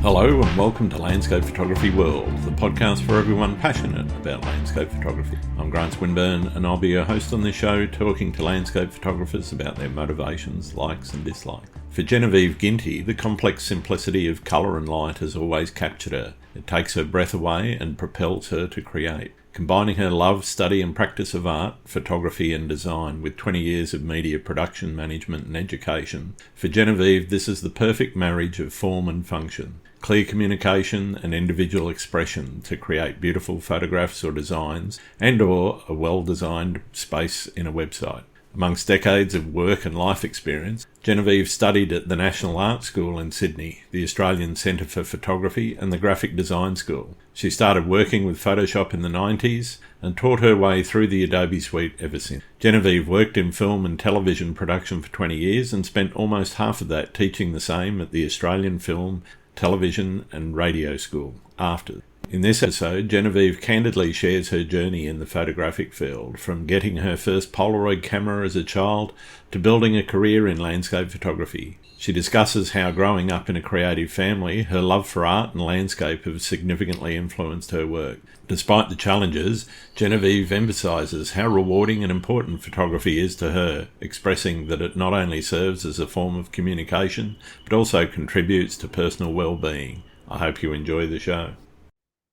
Hello and welcome to Landscape Photography World, the podcast for everyone passionate about landscape photography. I'm Grant Swinburne and I'll be your host on this show, talking to landscape photographers about their motivations, likes and dislikes. For Genevieve Ginty, the complex simplicity of colour and light has always captured her. It takes her breath away and propels her to create. Combining her love, study and practice of art, photography and design with 20 years of media production, management and education, for Genevieve this is the perfect marriage of form and function. Clear communication and individual expression to create beautiful photographs or designs and/or a well-designed space in a website. Amongst decades of work and life experience, Genevieve studied at the National Art School in Sydney, the Australian Centre for Photography and the Graphic Design School. She started working with Photoshop in the 90s and taught her way through the Adobe suite ever since. Genevieve worked in film and television production for 20 years and spent almost half of that teaching the same at the Australian Film, Television and Radio School after. In this episode, Genevieve candidly shares her journey in the photographic field, from getting her first Polaroid camera as a child to building a career in landscape photography. She discusses how growing up in a creative family, her love for art and landscape have significantly influenced her work. Despite the challenges, Genevieve emphasises how rewarding and important photography is to her, expressing that it not only serves as a form of communication, but also contributes to personal well-being. I hope you enjoy the show.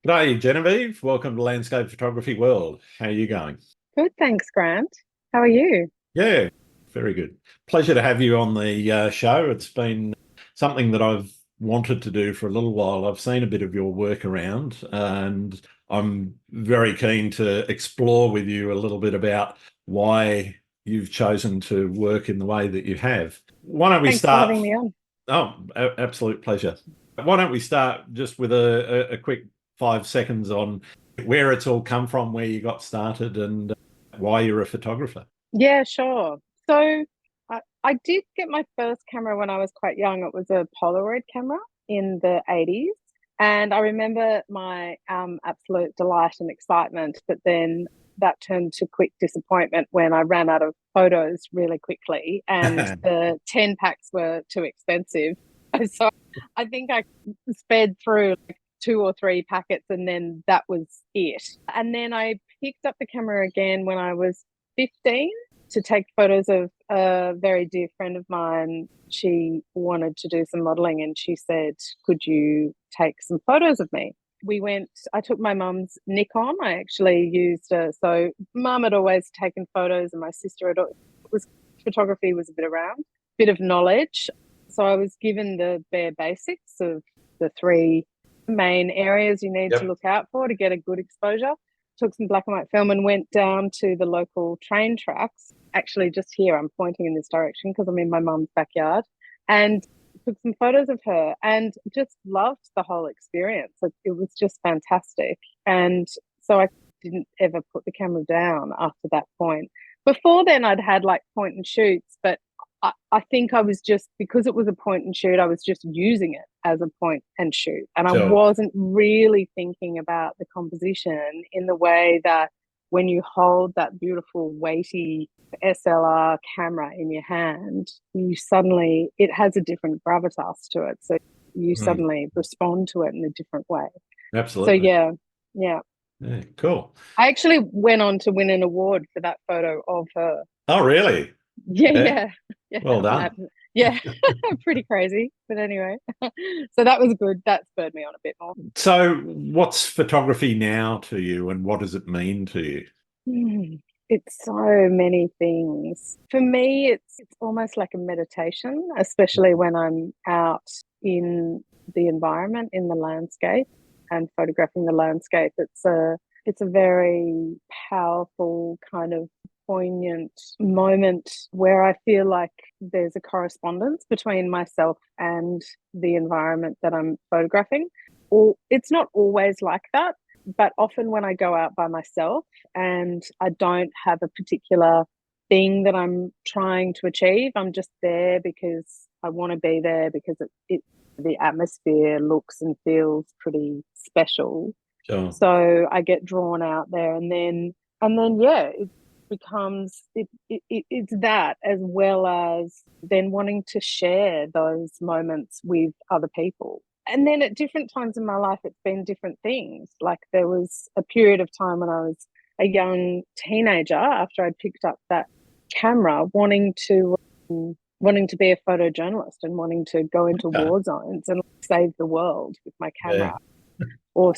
G'day, Genevieve. Welcome to Landscape Photography World. How are you going? Good, thanks, Grant. How are you? Yeah, very good. Pleasure to have you on the show. It's been something that I've wanted to do for a little while. I've seen a bit of your work around and I'm very keen to explore with you a little bit about why you've chosen to work in the way that you have. Why don't we Thanks start? for having me on. Oh, absolute pleasure. Why don't we start just with a quick 5 seconds on where it's all come from, where you got started and why you're a photographer? Yeah, sure. So I did get my first camera when I was quite young. It was a Polaroid camera in the 80s. And I remember my absolute delight and excitement, but then that turned to quick disappointment when I ran out of photos really quickly and the 10 packs were too expensive. So I think I sped through like 2 or 3 packets and then that was it. And then I picked up the camera again when I was 15 to take photos of a very dear friend of mine. She wanted to do some modeling and she said, could you take some photos of me? I took my mum's Nikon. I actually used so mum had always taken photos and my sister photography was a bit around, bit of knowledge. So I was given the bare basics of the 3 main areas you need to look out for to get a good exposure. Took some black and white film and went down to the local train tracks. Actually, just here, I'm pointing in this direction because I'm in my mum's backyard, and took some photos of her and just loved the whole experience. It was just fantastic. And so I didn't ever put the camera down after that point. Before then, I'd had like point and shoots, but I think I was just, because it was a point and shoot, I was just using it as a point and shoot. And I wasn't really thinking about the composition in the way that when you hold that beautiful weighty SLR camera in your hand, it has a different gravitas to it. So you suddenly respond to it in a different way. Absolutely. So yeah. Yeah, cool. I actually went on to win an award for that photo of her. Oh, really? Yeah. Well done. Yeah, pretty crazy. But anyway, so that was good. That spurred me on a bit more. So what's photography now to you and what does it mean to you? It's so many things. For me, it's almost like a meditation, especially when I'm out in the environment, in the landscape and photographing the landscape. It's a very powerful kind of poignant moment where I feel like there's a correspondence between myself and the environment that I'm photographing. Or it's not always like that, but often when I go out by myself and I don't have a particular thing that I'm trying to achieve, I'm just there because I want to be there because the atmosphere looks and feels pretty special. Sure. So I get drawn out there and then it becomes it's that, as well as then wanting to share those moments with other people. and then at different times in my life, it's been different things. Like there was a period of time when I was a young teenager after I'd picked up that camera, wanting to be a photojournalist and wanting to go into Okay. war zones and save the world with my Yeah. camera, or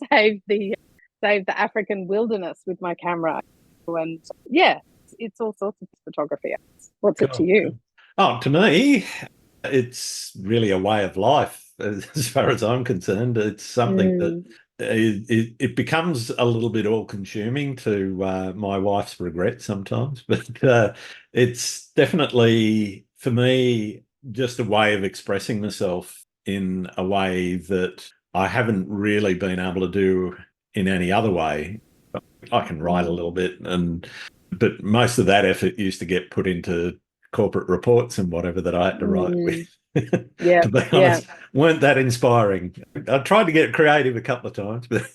save the save the African wilderness with my camera. And yeah, it's all sorts of photography. What's it to Cool. you? Cool. Oh, to me, it's really a way of life as far as I'm concerned. It's something that Mm, it becomes a little bit all-consuming to my wife's regret sometimes, but it's definitely, for me, just a way of expressing myself in a way that I haven't really been able to do in any other way. I can write a mm, little bit, but most of that effort used to get put into corporate reports and whatever that I had to write with. mm. Yeah, To be yeah. honest, weren't that inspiring. I tried to get creative a couple of times, but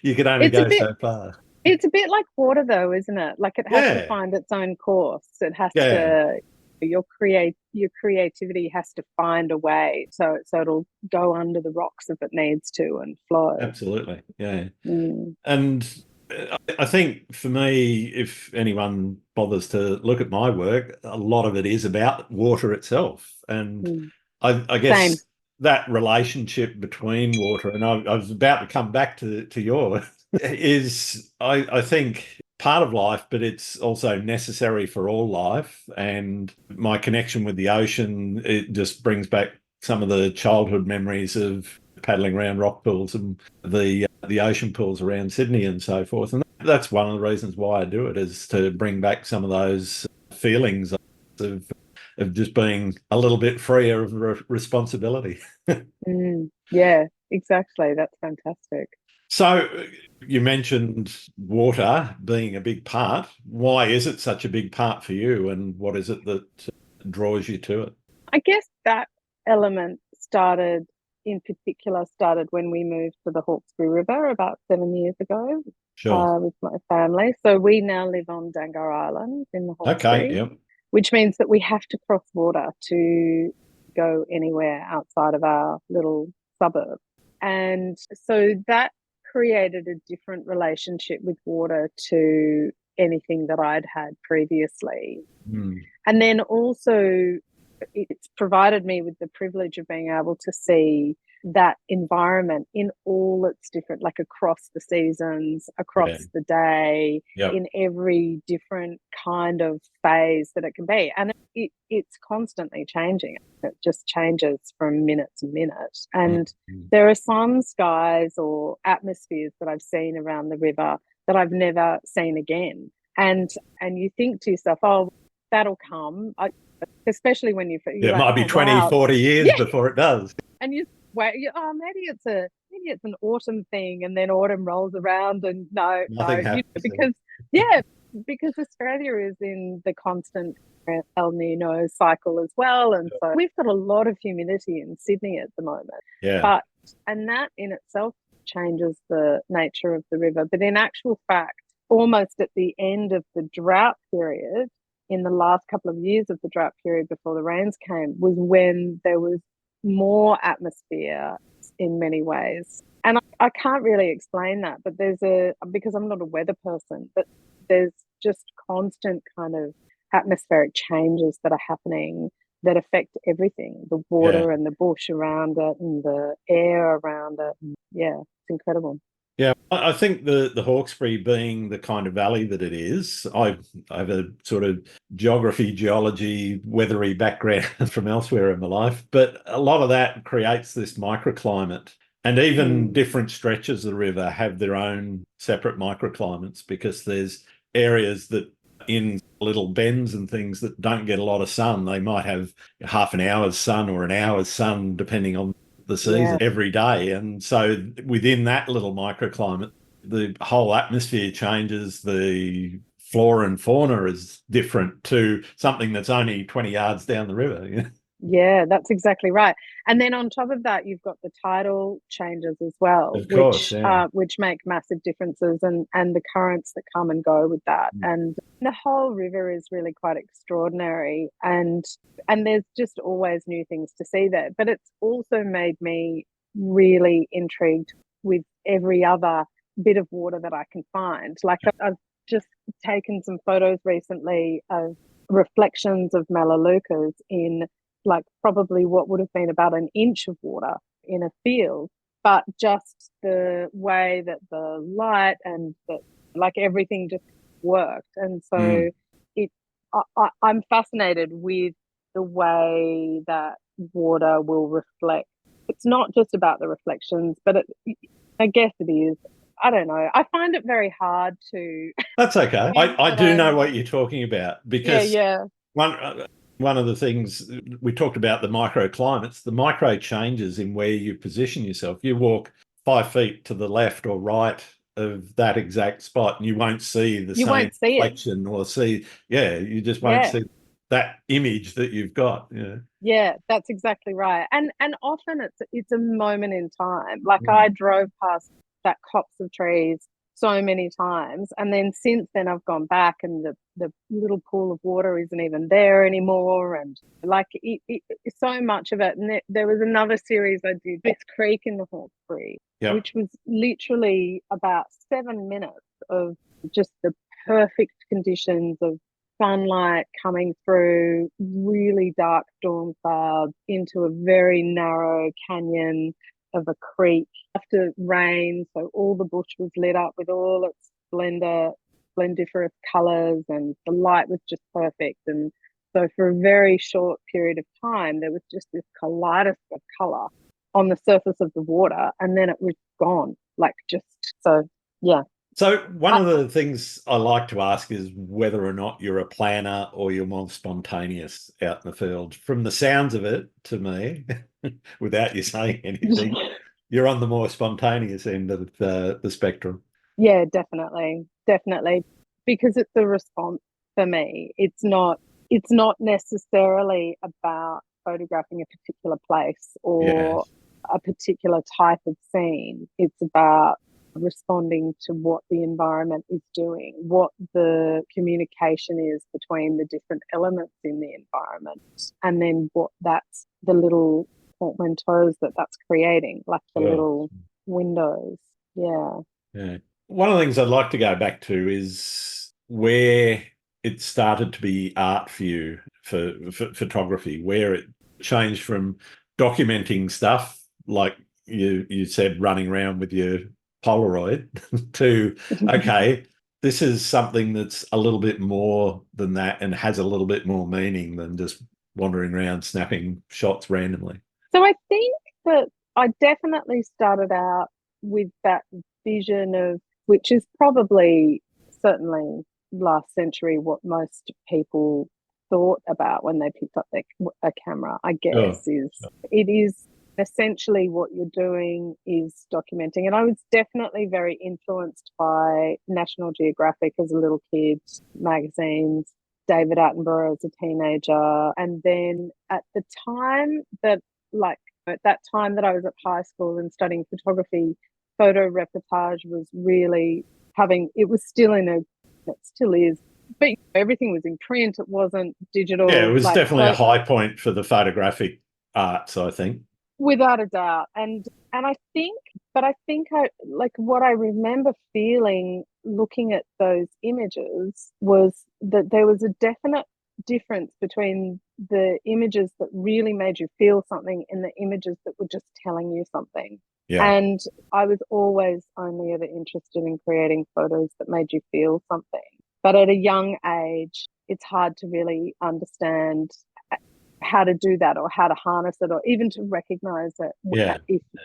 you could only It's a go bit so far. it's a bit like water though, isn't it? Like it has to Yeah, find its own course. It has yeah, to your creativity has to find a way so it'll go under the rocks if it needs to and flow. absolutely. Yeah. Mm, And I think for me, if anyone bothers to look at my work, a lot of it is about water itself. And mm. I Same. guess that relationship between water, and I was about to come back to yours, is I think part of life, but it's also necessary for all life. And my connection with the ocean, it just brings back some of the childhood memories of paddling around rock pools and the ocean pools around Sydney and so forth. And that's one of the reasons why I do it, is to bring back some of those feelings of just being a little bit freer of responsibility. Yeah, exactly. That's fantastic. So you mentioned water being a big part. Why is it such a big part for you, and what is it that draws you to it? I guess that element in particular started when we moved to the Hawkesbury River about 7 years ago Sure. with my family. So we now live on Dangar Island in the Okay. Hawkesbury, Yep. which means that we have to cross water to go anywhere outside of our little suburb. And so that created a different relationship with water to anything that I'd had previously. Mm. And then also, it's provided me with the privilege of being able to see that environment in all its different, like across the seasons, Yeah. across the day, Yep. in every different kind of phase that it can be. And it's constantly changing. It just changes from minute to minute. And Mm. there are some skies or atmospheres that I've seen around the river that I've never seen again. And you think to yourself, oh, that'll come. Especially when Yeah, you're it like, might be oh 20, wow, 40 years yeah, before it does. and you wait, oh maybe it's an autumn thing, and then autumn rolls around, and Nothing happens. because yeah, because Australia is in the constant El Nino cycle as well, and so we've got a lot of humidity in Sydney at the moment, Yeah. but and that in itself changes the nature of the river. But in actual fact, almost at the end of the drought period, in the last couple of years of the drought period before the rains came, was when there was more atmosphere in many ways. And I can't really explain that, but because I'm not a weather person, but there's just constant kind of atmospheric changes that are happening that affect everything, the Yeah. water and the bush around it and the air around it. And yeah, it's incredible. Yeah, I think the Hawkesbury being the kind of valley that it is, I have a sort of geography, geology, weathery background from elsewhere in my life, but a lot of that creates this microclimate. And even Mm, different stretches of the river have their own separate microclimates, because there's areas that in little bends and things that don't get a lot of sun. They might have half an hour's sun or an hour's sun, depending on the season, yeah. every day. And so within that little microclimate, the whole atmosphere changes. The flora and fauna is different to something that's only 20 yards down the river. Yeah, that's exactly right. And then on top of that, you've got the tidal changes as well, Of course, yeah. which make massive differences, and the currents that come and go with that. And the whole river is really quite extraordinary, and there's just always new things to see there. But it's also made me really intrigued with every other bit of water that I can find. Like I've just taken some photos recently of reflections of melaleucas in like probably what would have been about an inch of water in a field, but just the way that the light and that like everything just worked. And so it I'm fascinated with the way that water will reflect. It's not just about the reflections, but I guess it is. I don't know. I find it very hard to. That's okay. I do know what you're talking about, because Yeah. one of the things we talked about, the microclimates, the micro changes in where you position yourself. You walk 5 feet to the left or right of that exact spot, and you won't see the You same won't see it. reflection or see, you just won't Yeah. see that image that you've got. Yeah, that's exactly right. And often it's a moment in time. Like I drove past that copse of trees so many times, and then since then I've gone back and the little pool of water isn't even there anymore, and like so much of it. And there was another series I did, this creek in the Hawkesbury, which was literally about 7 minutes of just the perfect conditions of sunlight coming through really dark storm clouds into a very narrow canyon of a creek after rain. So all the bush was lit up with all its splendiferous colours, and the light was just perfect. And so for a very short period of time, there was just this kaleidoscope of colour on the surface of the water, and then it was gone. Like just so, yeah. So one of the things I like to ask is whether or not you're a planner or you're more spontaneous out in the field. From the sounds of it, to me, without you saying anything, you're on the more spontaneous end of the spectrum. Yeah, definitely. Because it's a response for me. It's not necessarily about photographing a particular place or a particular type of scene. It's about responding to what the environment is doing, what the communication is between the different elements in the environment, and then what that's the little portmanteaus that's creating, like the little windows. Yeah. One of the things I'd like to go back to is where it started to be art for you, for photography, where it changed from documenting stuff like you said, running around with your Polaroid to, okay, this is something that's a little bit more than that and has a little bit more meaning than just wandering around snapping shots randomly. So I think that I definitely started out with that vision of, which is probably certainly last century what most people thought about when they picked up a camera, I guess, it is essentially what you're doing is documenting. And I was definitely very influenced by National Geographic as a little kid, magazines, David Attenborough as a teenager. And then at the time that I was at high school and studying photography, photo reportage was really it was still it still is, but everything was in print. It wasn't digital. Yeah, it was definitely a high point for the photographic arts, I think. Without a doubt. And I think what I remember feeling looking at those images was that there was a definite difference between the images that really made you feel something and the images that were just telling you something. Yeah. And I was always only ever interested in creating photos that made you feel something. But at a young age, it's hard to really understand how to do that or how to harness it or even to recognize it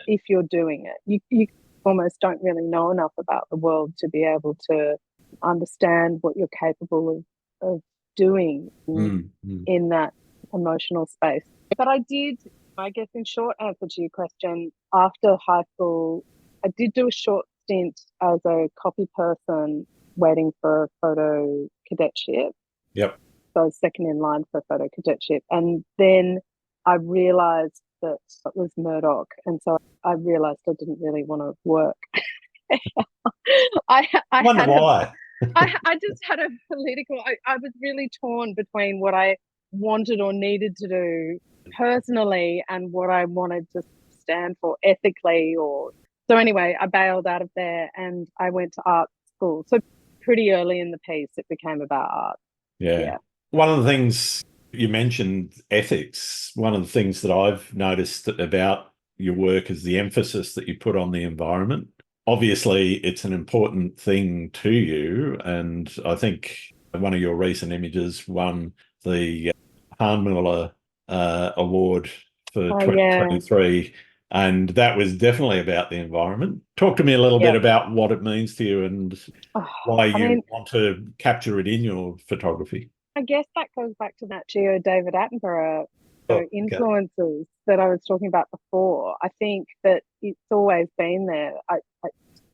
if you're doing it. You almost don't really know enough about the world to be able to understand what you're capable of doing in that emotional space. But I did, I guess in short answer to your question, after high school, I did do a short stint as a copy person waiting for a photo cadetship. Yep. So I was second in line for a photo cadetship. And then I realized that it was Murdoch. And so I realized I didn't really want to work. I Wonder had why. I just had a political, I was really torn between what I wanted or needed to do personally and what I wanted to stand for ethically. Or so anyway, I bailed out of there and I went to art school. So pretty early in the piece, it became about art. Yeah. Yeah. One of the things you mentioned, ethics, one of the things that I've noticed about your work is the emphasis that you put on the environment. Obviously, it's an important thing to you. And I think one of your recent images won the Hahn-Muller Award for Oh yeah. 2023. And that was definitely about the environment. Talk to me a little bit Yep. about what it means to you and Oh, why I you mean, want to capture it in your photography. I guess that goes back to that Geo David Attenborough Oh, okay. influences that I was talking about before. I think that it's always been there.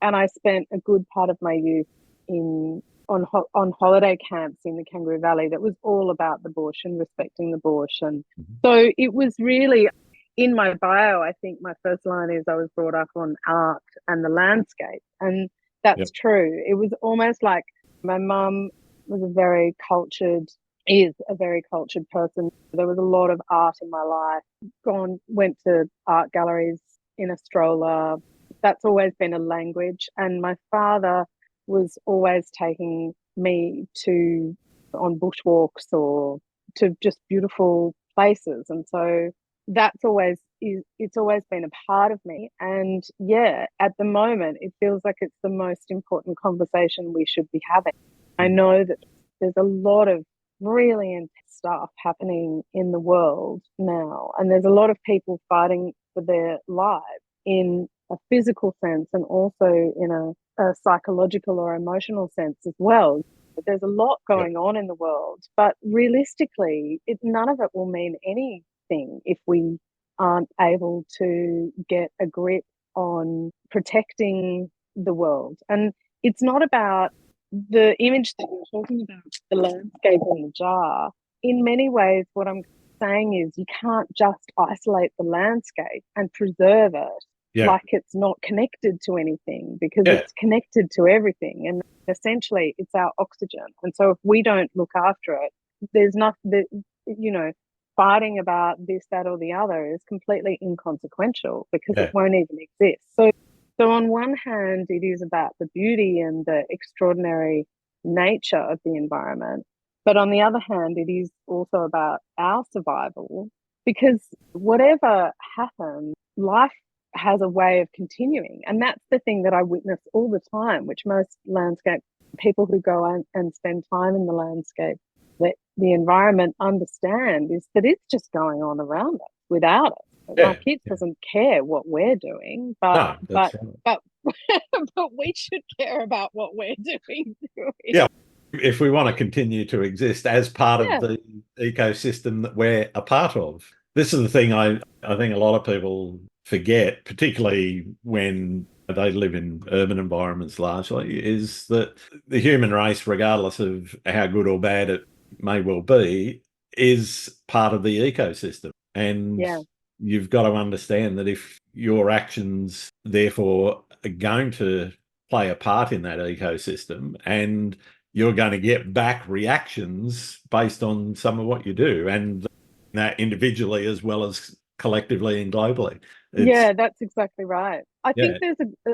And I spent a good part of my youth in on holiday camps in the Kangaroo Valley that was all about the bush and respecting the bush. And so it was really in my bio. I think my first line is I was brought up on art and the landscape, and that's Yep. true. It was almost like my mum was a very cultured is a very cultured person. There was a lot of art in my life. Went to art galleries in a stroller. That's always been a language. And my father was always taking me to on bushwalks or to just beautiful places. And so it's always been a part of me. And yeah, at the moment it feels like it's the most important conversation we should be having. I know that there's a lot of really intense stuff happening in the world now, and there's a lot of people fighting for their lives in a physical sense and also in a psychological or emotional sense as well. There's a lot Yep. going on in the world, but realistically, none of it will mean anything if we aren't able to get a grip on protecting the world. And it's not about the image that you're talking about, the landscape in the jar. In many ways, what I'm saying is you can't just isolate the landscape and preserve it Yeah. like it's not connected to anything, because Yeah. it's connected to everything. And essentially, it's our oxygen. And so if we don't look after it, there's nothing, fighting about this, that, or the other is completely inconsequential because it Yeah. won't even exist. So on one hand, it is about the beauty and the extraordinary nature of the environment. But on the other hand, it is also about our survival, because whatever happens, life has a way of continuing. And that's the thing that I witness all the time, which most landscape people who go and spend time in the landscape, that the environment understand, is that it's just going on around us without us. Yeah. Like it doesn't care what we're doing, but No, that's but right. but but we should care about what we're doing. Yeah. If we want to continue to exist as part of Yeah, the ecosystem that we're a part of. This is the thing I think a lot of people forget, particularly when they live in urban environments largely, is that the human race, regardless of how good or bad it may well be, is part of the ecosystem. And yeah, you've got to understand that if your actions, therefore, are going to play a part in that ecosystem, and you're going to get back reactions based on some of what you do, and that individually as well as collectively and globally. It's yeah. That's exactly right. yeah,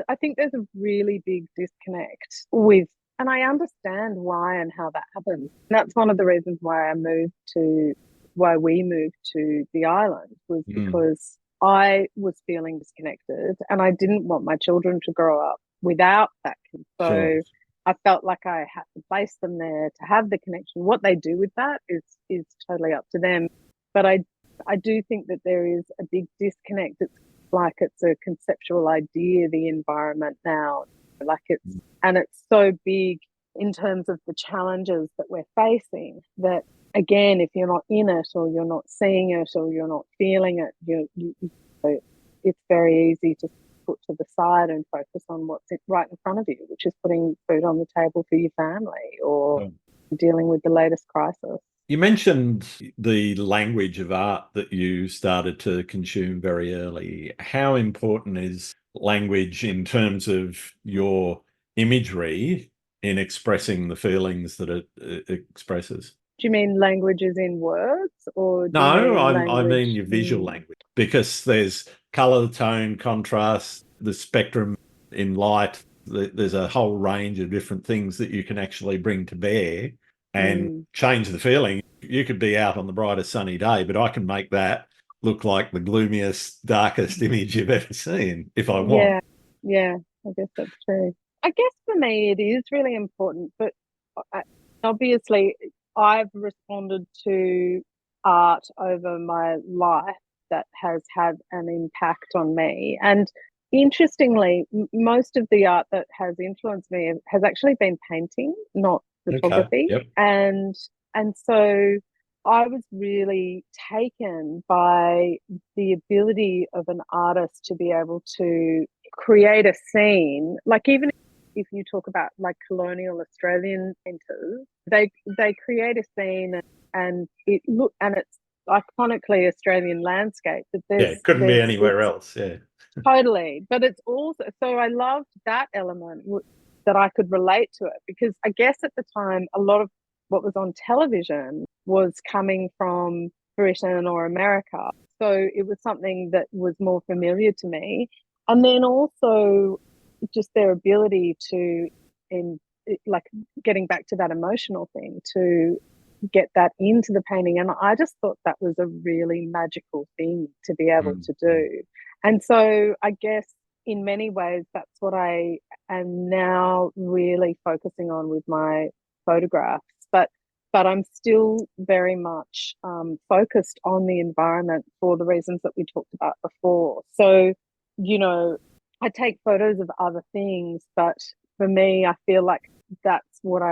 I think there's a really big disconnect with, and I understand why and how that happens. And that's one of the reasons why we moved to the island, was mm, because I was feeling disconnected and I didn't want my children to grow up without that. sure, So I felt like I had to place them there to have the connection. What they do with that is totally up to them. But I do think that there is a big disconnect. It's like it's a conceptual idea, the environment now, like it's so big in terms of the challenges that we're facing, that again, if you're not in it or you're not seeing it or you're not feeling it, it's very easy to put to the side and focus on what's right in front of you, which is putting food on the table for your family or sure. dealing with the latest crisis. You mentioned the language of art that you started to consume very early. How important is language in terms of your imagery in expressing the feelings that it expresses? Do you mean languages in words, or do you No, mean I mean language your visual in... language, because there's color, tone, contrast, the spectrum in light. There's a whole range of different things that you can actually bring to bear and change the feeling. You could be out on the brightest sunny day, but I can make that look like the gloomiest, darkest image you've ever seen if I want. Yeah, yeah, I guess that's true. I guess for me it is really important, but I, obviously I've responded to art over my life that has had an impact on me. And interestingly, most of the art that has influenced me has actually been painting, not Okay. photography. Yep. And so I was really taken by the ability of an artist to be able to create a scene. Like, even if you talk about like colonial Australian painters, they create a scene, and it's iconically Australian landscape. But Yeah, it couldn't be there's anywhere this else. Yeah. totally, but it's also, so I loved that element that I could relate to it, because I guess at the time a lot of what was on television was coming from Britain or America. So it was something that was more familiar to me. And then also just their ability to, in like, getting back to that emotional thing, to get that into the painting. And I just thought that was a really magical thing to be able to Mm-hmm. do. And so I guess in many ways, that's what I am now really focusing on with my photographs. But I'm still very much focused on the environment for the reasons that we talked about before. So, you know, I take photos of other things, but for me, I feel like that's what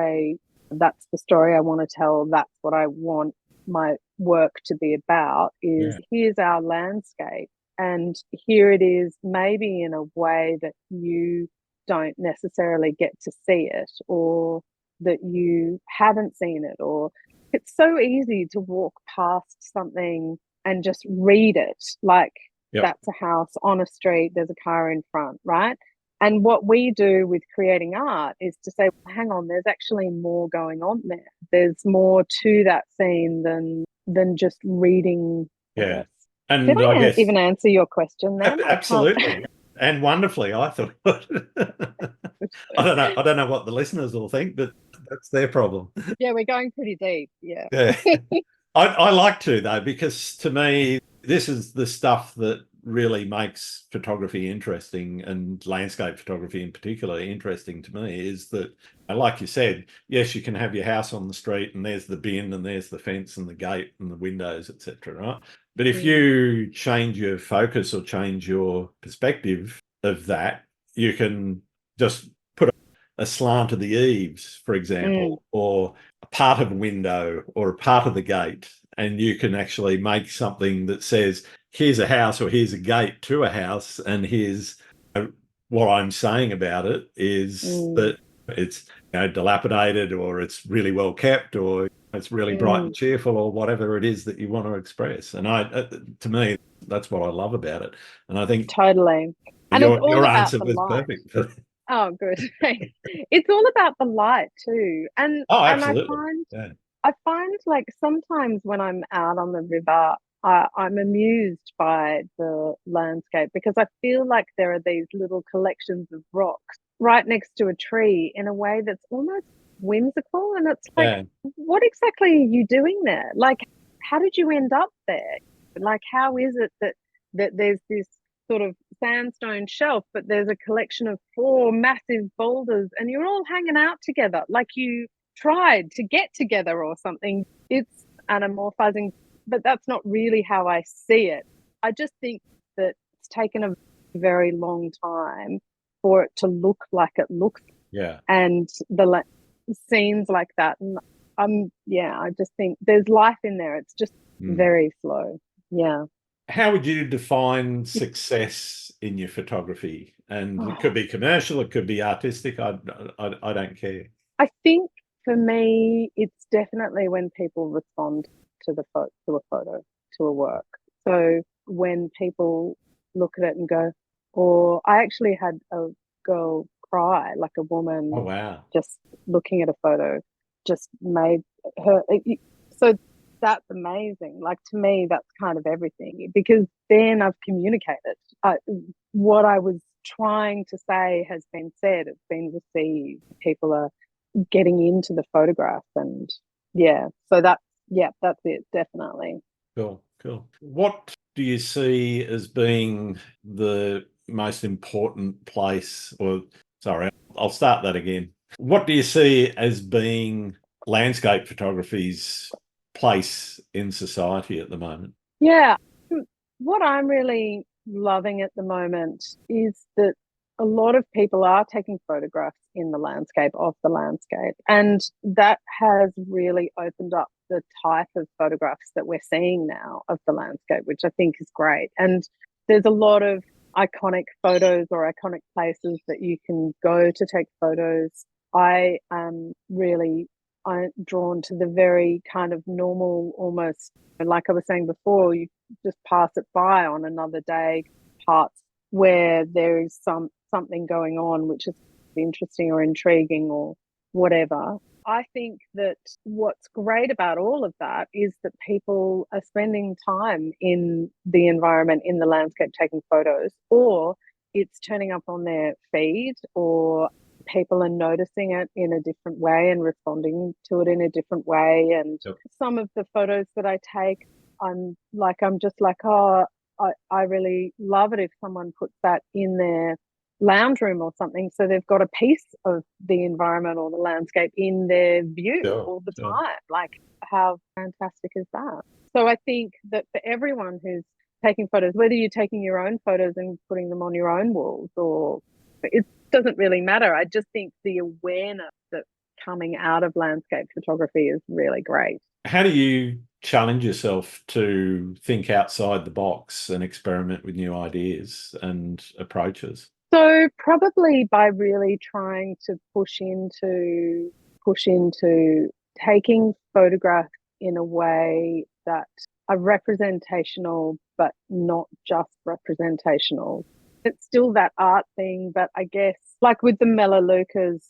that's the story I want to tell. That's what I want my work to be about, is Yeah. here's our landscape, and here it is, maybe in a way that you don't necessarily get to see it, or that you haven't seen it, or it's so easy to walk past something and just read it like Yep. that's a house on a street, there's a car in front, right? And what we do with creating art is to say, well, hang on, there's actually more going on there. There's more to that scene than just reading Yeah. this. Did And I I guess even answer your question then? I can't. absolutely. And wonderfully, I thought. I don't know what the listeners will think, but that's their problem. Yeah, we're going pretty deep. Yeah. Yeah. I like to, though, because to me, this is the stuff that really makes photography interesting, and landscape photography in particular interesting to me, is that, like you said, yes, you can have your house on the street and there's the bin and there's the fence and the gate and the windows, etc., right? But if you change your focus or change your perspective of that, you can just put a slant of the eaves, for example, or a part of a window or a part of the gate, and you can actually make something that says, here's a house, or here's a gate to a house, and here's what I'm saying about it is that it's dilapidated, or it's really well kept, or it's really bright and cheerful, or whatever it is that you want to express. And to me, that's what I love about it. And I think Totally. And it's all your about answer the was light. perfect. Oh, good. Thanks. It's all about the light too. And Oh, and absolutely. Yeah. I find like sometimes when I'm out on the river, I'm amused by the landscape, because I feel like there are these little collections of rocks right next to a tree in a way that's almost whimsical. And it's like, Yeah. what exactly are you doing there? Like, how did you end up there? Like, how is it that there's this sort of sandstone shelf, but there's a collection of four massive boulders, and you're all hanging out together like you tried to get together or something? It's anamorphizing, but that's not really how I see it. I just think that it's taken a very long time for it to look like it looks, Yeah. and the scenes like that. And I just think there's life in there. It's just very slow. Yeah. How would you define success in your photography? And it could be commercial, it could be artistic. I don't care. I think For me, it's definitely when people respond to to a photo, to a work. So when people look at it and go, or I actually had a girl cry, like a Oh, woman wow. just looking at a photo just made her. So that's amazing. Like to me, that's kind of everything because then I've communicated. What I was trying to say has been said, it's been received. People are getting into the photograph and that's it, definitely. Cool, cool. What do you see as being the most important place, or sorry, I'll start that again. What do you see as being landscape photography's place in society at the moment? Yeah. What I'm really loving at the moment is that a lot of people are taking photographs in the landscape, of the landscape. And that has really opened up the type of photographs that we're seeing now of the landscape, which I think is great. And there's a lot of iconic photos or iconic places that you can go to take photos. I am really drawn to the very kind of normal, almost like I was saying before, you just pass it by on another day, parts where there is something going on which is interesting or intriguing or whatever. I think that what's great about all of that is that people are spending time in the environment, in the landscape, taking photos, or it's turning up on their feed, or people are noticing it in a different way and responding to it in a different way. And Yep. some of the photos that I take, I'm just like, oh, I really love it if someone puts that in their lounge room or something. So they've got a piece of the environment or the landscape in their view Sure, all the sure. time. Like, how fantastic is that? So I think that for everyone who's taking photos, whether you're taking your own photos and putting them on your own walls, or it doesn't really matter. I just think the awareness that's coming out of landscape photography is really great. How do you challenge yourself to think outside the box and experiment with new ideas and approaches? So probably by really trying to push into taking photographs in a way that are representational, but not just representational. It's still that art thing, but I guess like with the Melaleucas,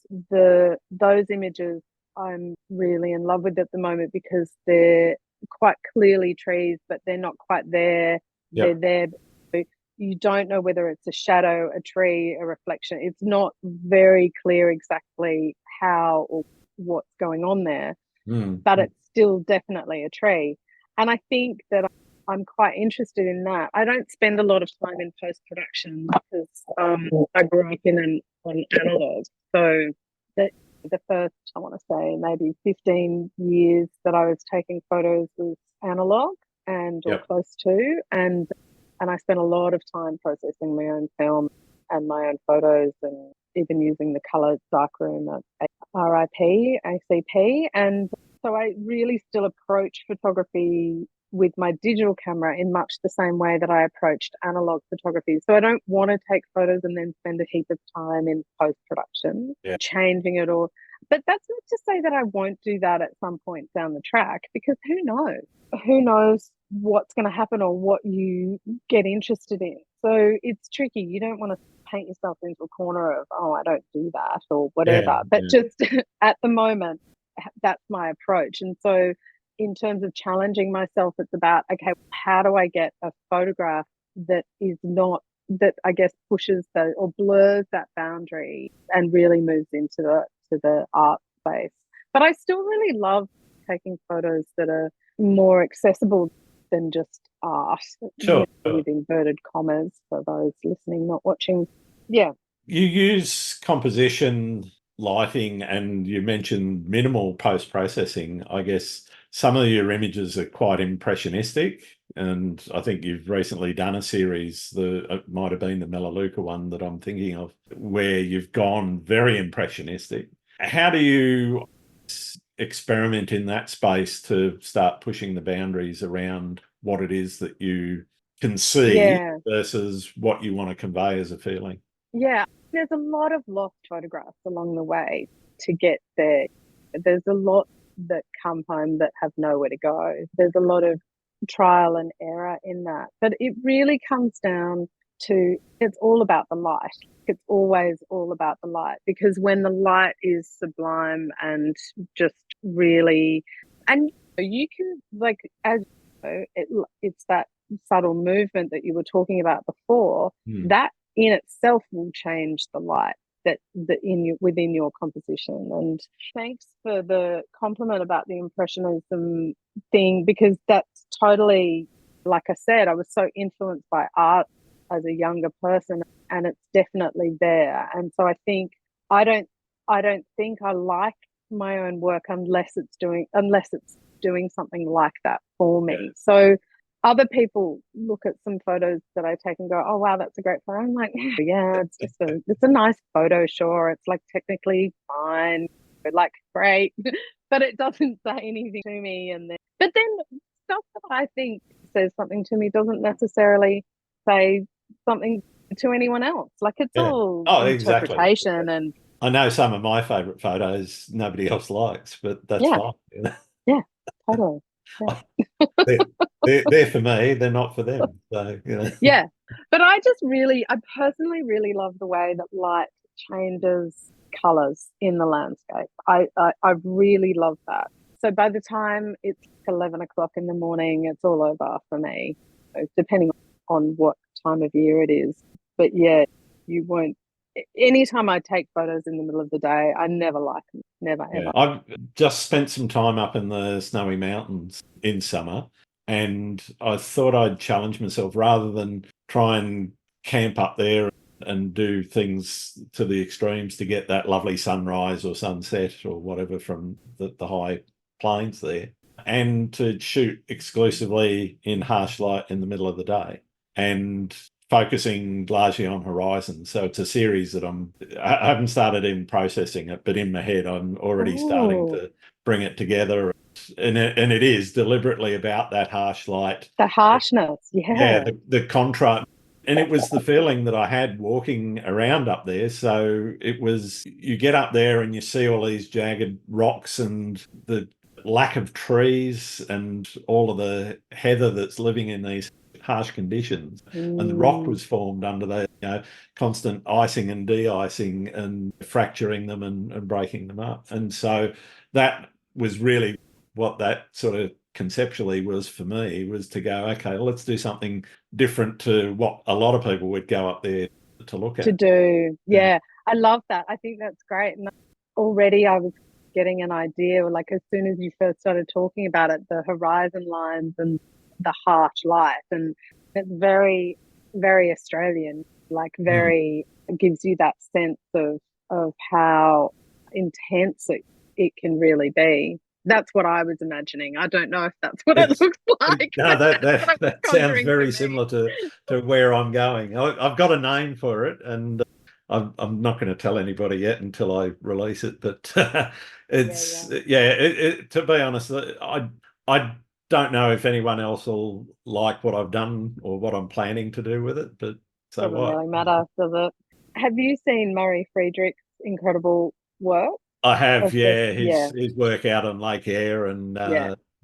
those images I'm really in love with at the moment because they're quite clearly trees, but they're not quite there. They're Yep. there. You don't know whether it's a shadow, a tree, a reflection. It's not very clear exactly how or what's going on there, but it's still definitely a tree. And I think that I'm quite interested in that. I don't spend a lot of time in post production because I grew up in an analog. So the first, I want to say, maybe 15 years that I was taking photos was analog and or Yep. close to, and I spent a lot of time processing my own film and my own photos, and even using the color darkroom at RIP, ACP. And so I really still approach photography with my digital camera in much the same way that I approached analog photography. So I don't want to take photos and then spend a heap of time in post production, Yeah. changing it all. But that's not to say that I won't do that at some point down the track, because who knows? Who knows what's going to happen or what you get interested in. So it's tricky. You don't want to paint yourself into a corner of, oh, I don't do that or Yeah. whatever. But Yeah. just at the moment, that's my approach. And so in terms of challenging myself, it's about, okay, how do I get a photograph that is not, that I guess pushes or blurs that boundary and really moves into the art space. But I still really love taking photos that are more accessible than just art, Sure. with inverted commas for those listening, not watching. Yeah. You use composition, lighting, and you mentioned minimal post processing. I guess some of your images are quite impressionistic. And I think you've recently done a series, it might have been the Melaleuca one that I'm thinking of, where you've gone very impressionistic. How do you experiment in that space to start pushing the boundaries around what it is that you can see Yeah. versus what you want to convey as a feeling? Yeah. There's a lot of lost photographs along the way to get there. There's a lot that come home that have nowhere to go. There's a lot of trial and error in that. But it really comes down to, it's all about the light. It's always all about the light, because when the light is sublime and just really, and you can, like, as you know, it's that subtle movement that you were talking about before, that in itself will change the light that within your composition. And thanks for the compliment about the impressionism thing, because that's totally, like I said, I was so influenced by art as a younger person, and it's definitely there. And so I think I don't think I like my own work unless it's doing something like that for me. Yeah. So other people look at some photos that I take and go, oh, wow, that's a great photo. I'm like, yeah, it's a nice photo, sure. It's like technically fine, like great, but it doesn't say anything to me. But then stuff that I think says something to me doesn't necessarily say something to anyone else. Like, it's all interpretation. Exactly. And I know some of my favourite photos nobody else likes, but that's fine. Yeah, totally. Yeah. They're for me, they're not for them. So, Yeah, but I personally really love the way that light changes colours in the landscape. I really love that. So by the time it's 11 o'clock in the morning, it's all over for me, depending on what time of year it is. But yeah, you won't. Anytime I take photos in the middle of the day, I never like them. Never, ever. I've just spent some time up in the snowy mountains in summer, and I thought I'd challenge myself rather than try and camp up there and do things to the extremes to get that lovely sunrise or sunset or whatever from the high plains there, and to shoot exclusively in harsh light in the middle of the day and focusing largely on horizon. So it's a series that I haven't started in processing it, but in my head I'm already starting to bring it together. And it is deliberately about that harsh light. The harshness, yeah. The contrast. And it was the feeling that I had walking around up there. So it was, you get up there and you see all these jagged rocks and the lack of trees and all of the heather that's living in these harsh conditions, and the rock was formed under the constant icing and de-icing and fracturing them and breaking them up. And so that was really what that sort of conceptually was for me, was to go, okay, let's do something different to what a lot of people would go up there to look at. To do, yeah. I love that. I think that's great. And already I was getting an idea, like as soon as you first started talking about it, the horizon lines and the harsh light, and it's very, very Australian, like very gives you that sense of how intense it can really be. That's what I was imagining. I don't know if that's what it looks like. No, that sounds very similar to where I'm going. I've got a name for it, and I'm not going to tell anybody yet until I release it. But it's to be honest, I don't know if anyone else will like what I've done or what I'm planning to do with it. But so doesn't what? Really matter, does it? Have you seen Murray Friedrich's incredible work? I have, his work out on Lake Eyre and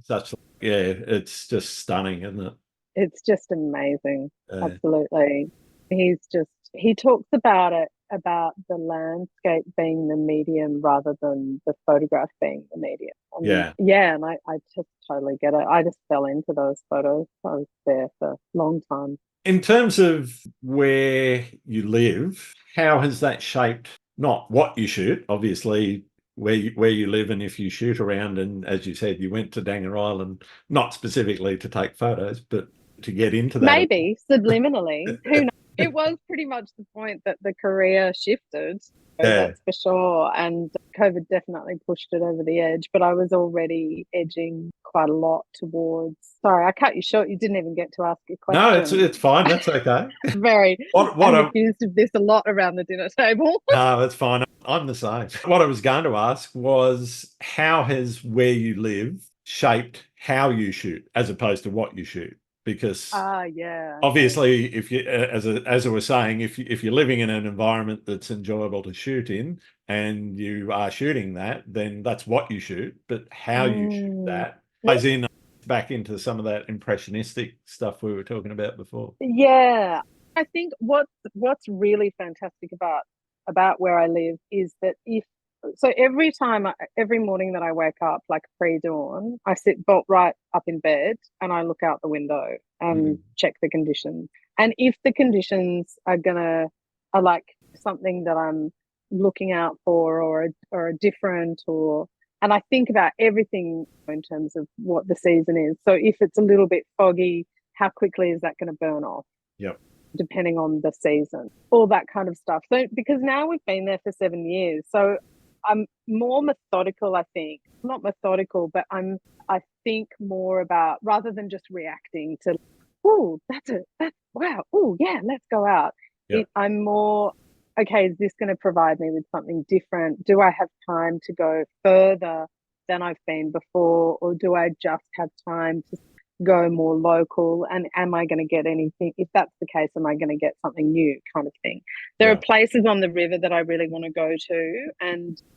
such. Yeah, it's just stunning, isn't it? It's just amazing. Absolutely. He talks about it, about the landscape being the medium rather than the photograph being the medium. And I just totally get it. I just fell into those photos. I was there for a long time. In terms of where you live, how has that shaped not what you shoot, obviously where you live, and if you shoot around, and as you said, you went to Dangar Island, not specifically to take photos, but to get into that. Maybe subliminally. Who knows? It was pretty much the point that the career shifted. That's for sure. And COVID definitely pushed it over the edge, but I was already edging quite a lot towards. Sorry, I cut you short. You didn't even get to ask a question. No, it's fine. That's okay. I'm accused of this a lot around the dinner table. No, that's fine. I'm the same. What I was going to ask was, how has where you live shaped how you shoot as opposed to what you shoot? because yeah. obviously, if you, as I was saying, if you're living in an environment that's enjoyable to shoot in, and you are shooting that, then that's what you shoot. But how you shoot that plays in back into some of that impressionistic stuff we were talking about before. Yeah, I think what's really fantastic about where I live is that if so every morning that I wake up, like pre-dawn, I sit bolt right up in bed and I look out the window and check the conditions. And if the conditions are like something that I'm looking out for, or a different, or and I think about everything in terms of what the season is. So if it's a little bit foggy, how quickly is that going to burn off? Yep. Depending on the season, all that kind of stuff. So because now we've been there for 7 years, so I'm more methodical, I think. Not methodical, but I think more about, rather than just reacting to, oh, that's wow, oh yeah, let's go out. Yep. I'm more, okay, is this going to provide me with something different? Do I have time to go further than I've been before, or do I just have time to go more local, and am I going to get anything? If that's the case, am I going to get something new, kind of thing? There are places on the river that I really want to go to,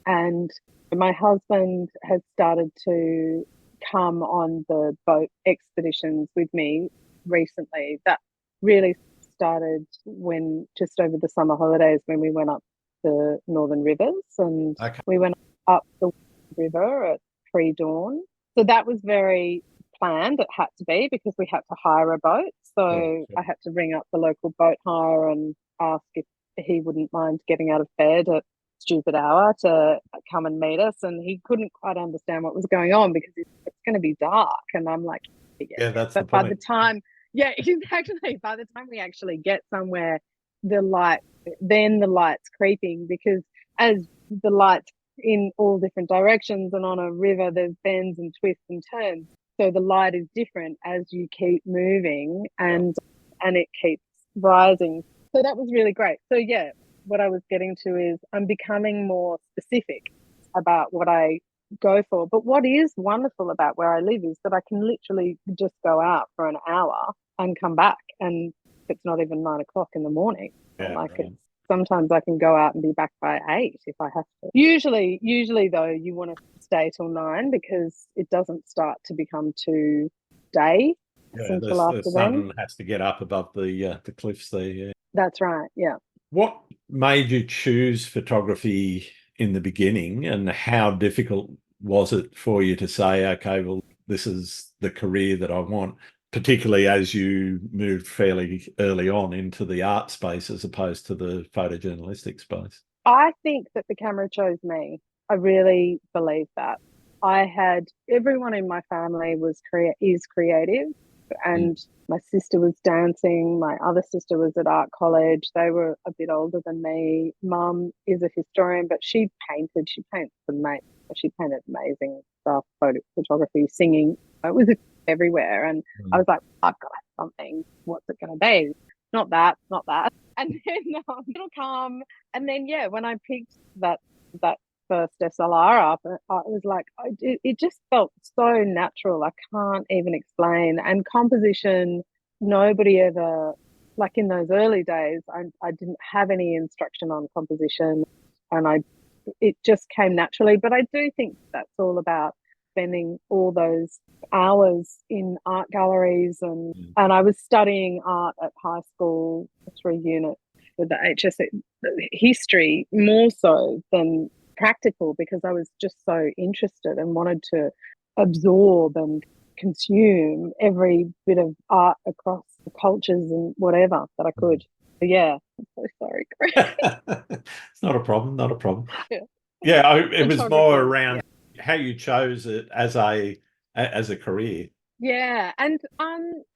and my husband has started to come on the boat expeditions with me recently. That really started when just over the summer holidays, when we went up the Northern Rivers, and we went up the river at pre-dawn. So that was very planned. It had to be, because we had to hire a boat. So I had to ring up the local boat hire and ask if he wouldn't mind getting out of bed at stupid hour to come and meet us. And he couldn't quite understand what was going on, because it's going to be dark. And I'm like, yeah, that's but the point. by the time, yeah, exactly. By the time we actually get somewhere, the light's creeping, because as the light's in all different directions, and on a river there's bends and twists and turns, so the light is different as you keep moving, and it keeps rising. So that was really great. So yeah, what I was getting to is I'm becoming more specific about what I go for. But what is wonderful about where I live is that I can literally just go out for an hour and come back, and it's not even 9 o'clock in the morning. Sometimes I can go out and be back by 8 if I have to. Usually though, you want to stay till 9, because it doesn't start to become too day until after the sun has to get up above the cliffs there. Yeah. That's right. Yeah. What made you choose photography in the beginning, and how difficult was it for you to say, okay, well, this is the career that I want, particularly as you moved fairly early on into the art space as opposed to the photojournalistic space? I think that the camera chose me. I really believe that. Everyone in my family is creative, and my sister was dancing. My other sister was at art college. They were a bit older than me. Mum is a historian, but she painted. She painted amazing stuff, photography, singing. It was everywhere, and I was like, I've got to have something. What's it going to be? Not that. And then it'll come. And then when I picked that first SLR up, I was like, it just felt so natural. I can't even explain. And composition, nobody ever, like in those early days, I didn't have any instruction on composition, and it just came naturally. But I do think that's all about spending all those hours in art galleries, and I was studying art at high school, 3 units with the HS history, more so than practical, because I was just so interested and wanted to absorb and consume every bit of art across the cultures and whatever that I could. But yeah, I'm so sorry, Greg. It's not a problem. It was more around how you chose it as a career. Yeah, and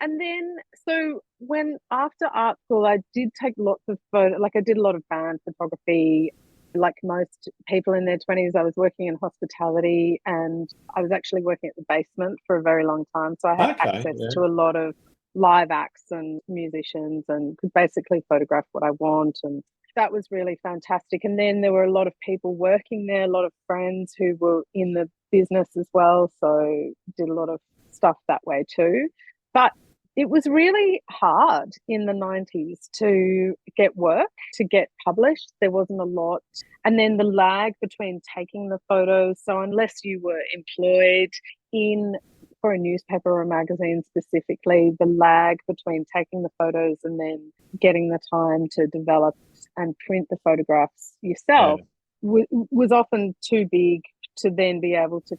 then so when after art school, I did take lots of I did a lot of band photography. Like most people in their 20s, I was working in hospitality, and I was actually working at the basement for a very long time. So I had access to a lot of live acts and musicians, and could basically photograph what I want. And that was really fantastic. And then there were a lot of people working there, a lot of friends who were in the business as well. So did a lot of stuff that way too. But it was really hard in the 90s to get work, to get published. There wasn't a lot. And then the lag between taking the photos. So unless you were employed in for a newspaper or a magazine specifically, the lag between taking the photos and then getting the time to develop and print the photographs yourself was often too big to then be able to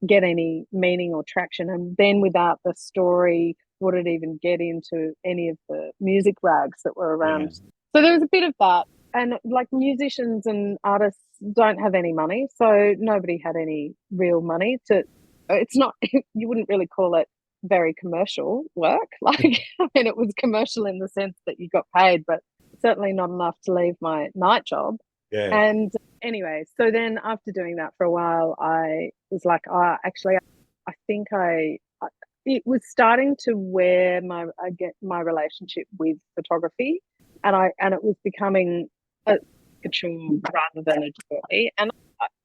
get any meaning or traction. And then without the story, would it even get into any of the music rags that were around? So there was a bit of that. And like musicians and artists don't have any money, so nobody had any real money to. It's not, you wouldn't really call it very commercial work. Like, I mean, it was commercial in the sense that you got paid, but certainly not enough to leave my night job. And anyway, so then after doing that for a while, I was like, actually, I think it was starting to wear my relationship with photography, and it was becoming a chore rather than a joy. And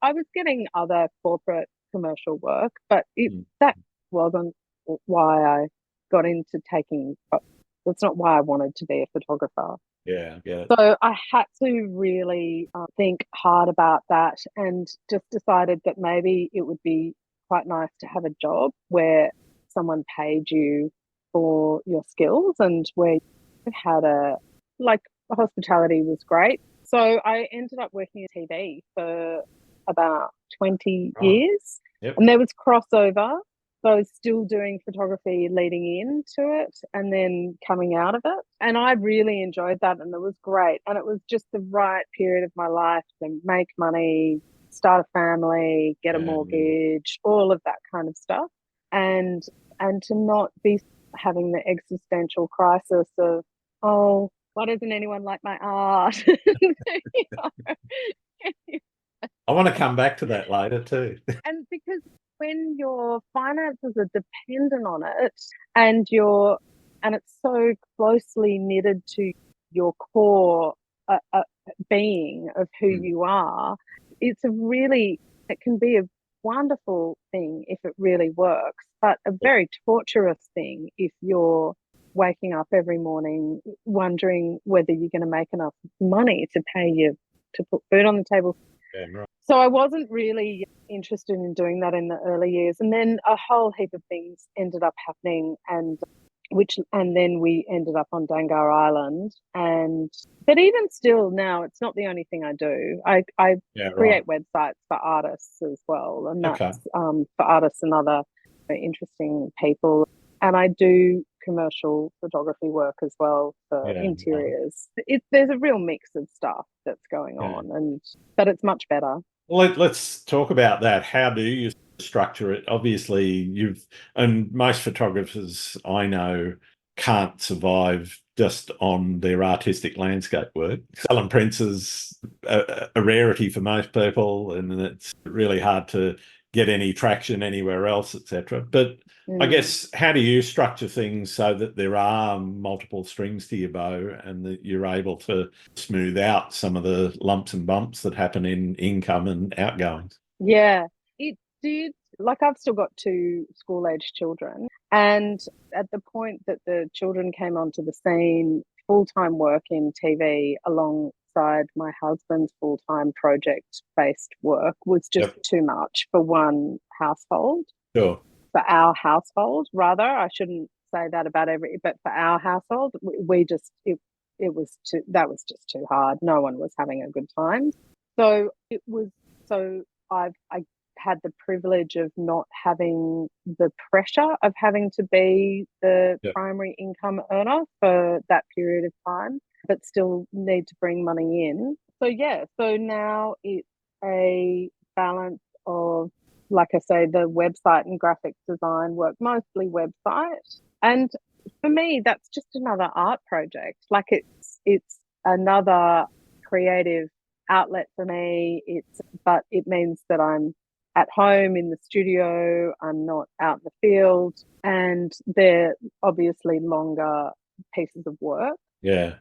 I was getting other corporate commercial work, but that wasn't why I got into taking. That's not why I wanted to be a photographer. So I had to really think hard about that, and just decided that maybe it would be quite nice to have a job where someone paid you for your skills and where you had hospitality was great. So I ended up working in TV for about 20 years. And there was crossover. So I was still doing photography leading into it and then coming out of it. And I really enjoyed that, and it was great. And it was just the right period of my life to make money, start a family, get a mortgage, all of that kind of stuff. And to not be having the existential crisis of, oh, why doesn't anyone like my art? I want to come back to that later too. And because when your finances are dependent on it, and it's so closely knitted to your core being of who you are, it can be a wonderful thing if it really works, but a very torturous thing if you're waking up every morning wondering whether you're going to make enough money to put food on the table. So I wasn't really interested in doing that in the early years. And then a whole heap of things ended up happening, and then we ended up on Dangar Island. But even still now, it's not the only thing I do. I create websites for artists as well. And that's for artists and other interesting people. And I do commercial photography work as well for interiors. There's a real mix of stuff that's going on, but it's much better. Well, let's talk about that. How do you structure it? Obviously, and most photographers I know can't survive just on their artistic landscape work. Selling prints is a rarity for most people, and it's really hard to get any traction anywhere else, etc. But I guess, how do you structure things so that there are multiple strings to your bow and that you're able to smooth out some of the lumps and bumps that happen in income and outgoings? Yeah, it did. Like, I've still got 2 school-age children, and at the point that the children came onto the scene, full-time work in TV alongside my husband's full-time project-based work was just too much for one household. Sure. For our household, rather. I shouldn't say that about but for our household, that was just too hard. No one was having a good time. So I had the privilege of not having the pressure of having to be the primary income earner for that period of time, but still need to bring money in. So now it's a balance of, like I say, the website and graphic design work, mostly website. And for me, that's just another art project. Like, it's another creative outlet for me. But it means that I'm at home in the studio, I'm not out in the field, and they're obviously longer pieces of work. Yeah.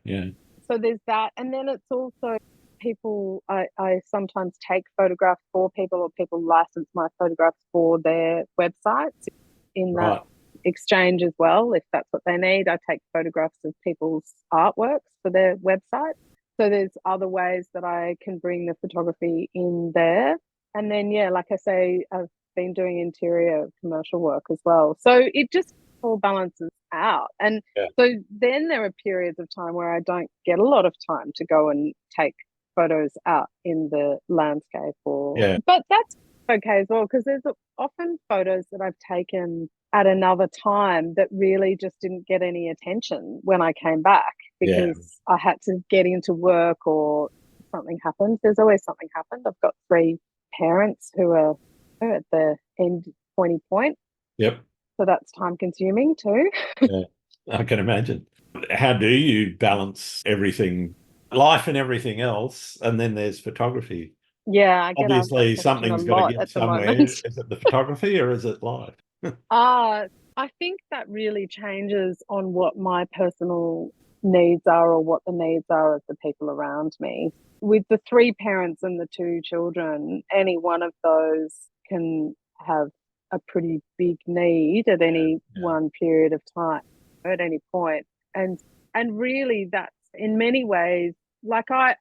So there's that. And then it's also people, I sometimes take photographs for people, or people license my photographs for their websites in that exchange as well if that's what they need. I take photographs of people's artworks for their website. So there's other ways that I can bring the photography in there. And then, yeah, like I say, I've been doing interior commercial work as well. So it just all balances out. And so then there are periods of time where I don't get a lot of time to go and take photos out in the landscape but that's okay as well, because there's often photos that I've taken at another time that really just didn't get any attention when I came back because I had to get into work or something happened. There's always something happened. I've got 3 parents who are at the end pointy point. Yep. So that's time consuming too. Yeah, I can imagine. How do you balance everything, life and everything else, and then there's photography? Yeah, I get asked that Obviously, question something's a got lot to give at the somewhere. moment. Is it the photography or is it life? I think that really changes on what my personal needs are or what the needs are of the people around me. With the 3 parents and the 2 children, any one of those can have a pretty big need at any one period of time, at any point. And really that's in many ways, like I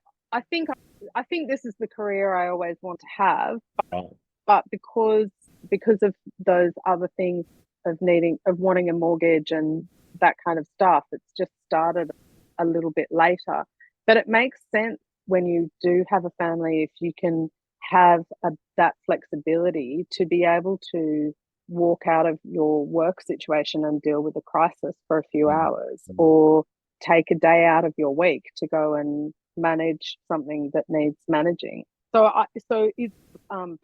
think this is the career I always want to have, but because of those other things of wanting a mortgage and that kind of stuff, it's just started a little bit later. But it makes sense when you do have a family, if you can have that flexibility to be able to walk out of your work situation and deal with a crisis for a few hours, or take a day out of your week to go and manage something that needs managing. So it's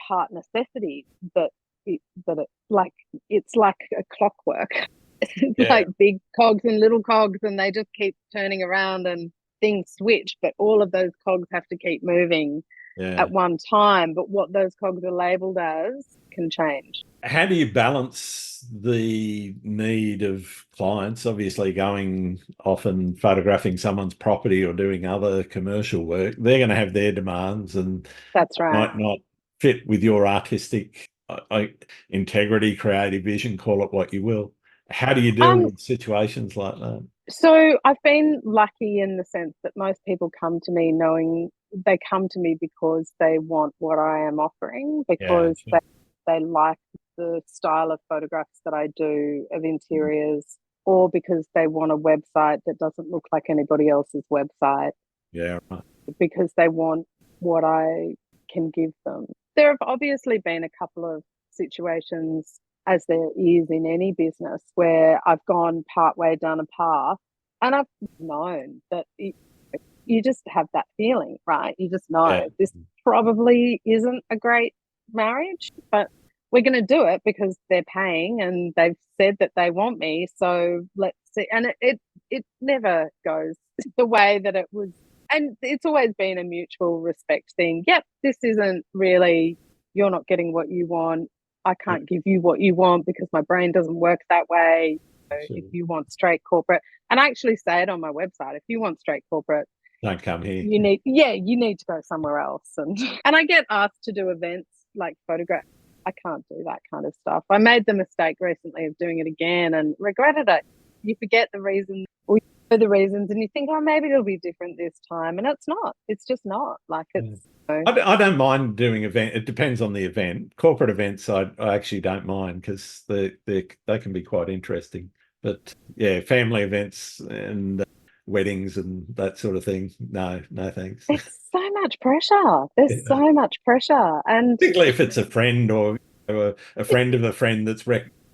part necessity that it's like a clockwork. It's like big cogs and little cogs, and they just keep turning around and things switch, but all of those cogs have to keep moving at one time. But what those cogs are labeled as can change. How do you balance the need of clients, obviously going off and photographing someone's property or doing other commercial work? They're going to have their demands, and that's right, might not fit with your artistic integrity, creative vision, call it what you will. How do you deal with situations like that? So I've been lucky in the sense that most people come to me knowing they come to me because they want what I am offering, because they like the style of photographs that I do of interiors, or because they want a website that doesn't look like anybody else's website. Yeah, right. Because they want what I can give them. There have obviously been a couple of situations, as there is in any business, where I've gone partway down a path and I've known that you just have that feeling, right? You just know this probably isn't a great marriage, but we're going to do it because they're paying and they've said that they want me. So let's see. And it never goes the way that it was. And it's always been a mutual respect thing. Yep, this isn't really, you're not getting what you want. I can't give you what you want because my brain doesn't work that way. So if you want straight corporate, and I actually say it on my website, if you want straight corporate, don't come here. You need to go somewhere else. And I get asked to do events like photograph. I can't do that kind of stuff. I made the mistake recently of doing it again and regretted it. You forget the reasons, or you know the reasons, and you think, oh, maybe it'll be different this time, and it's not. It's just not. Like it's. I don't mind doing event. It depends on the event. Corporate events, I actually don't mind because they can be quite interesting. But yeah, family events and weddings and that sort of thing. No thanks. It's so much pressure. There's so much pressure, and particularly if it's a friend or a friend of a friend that's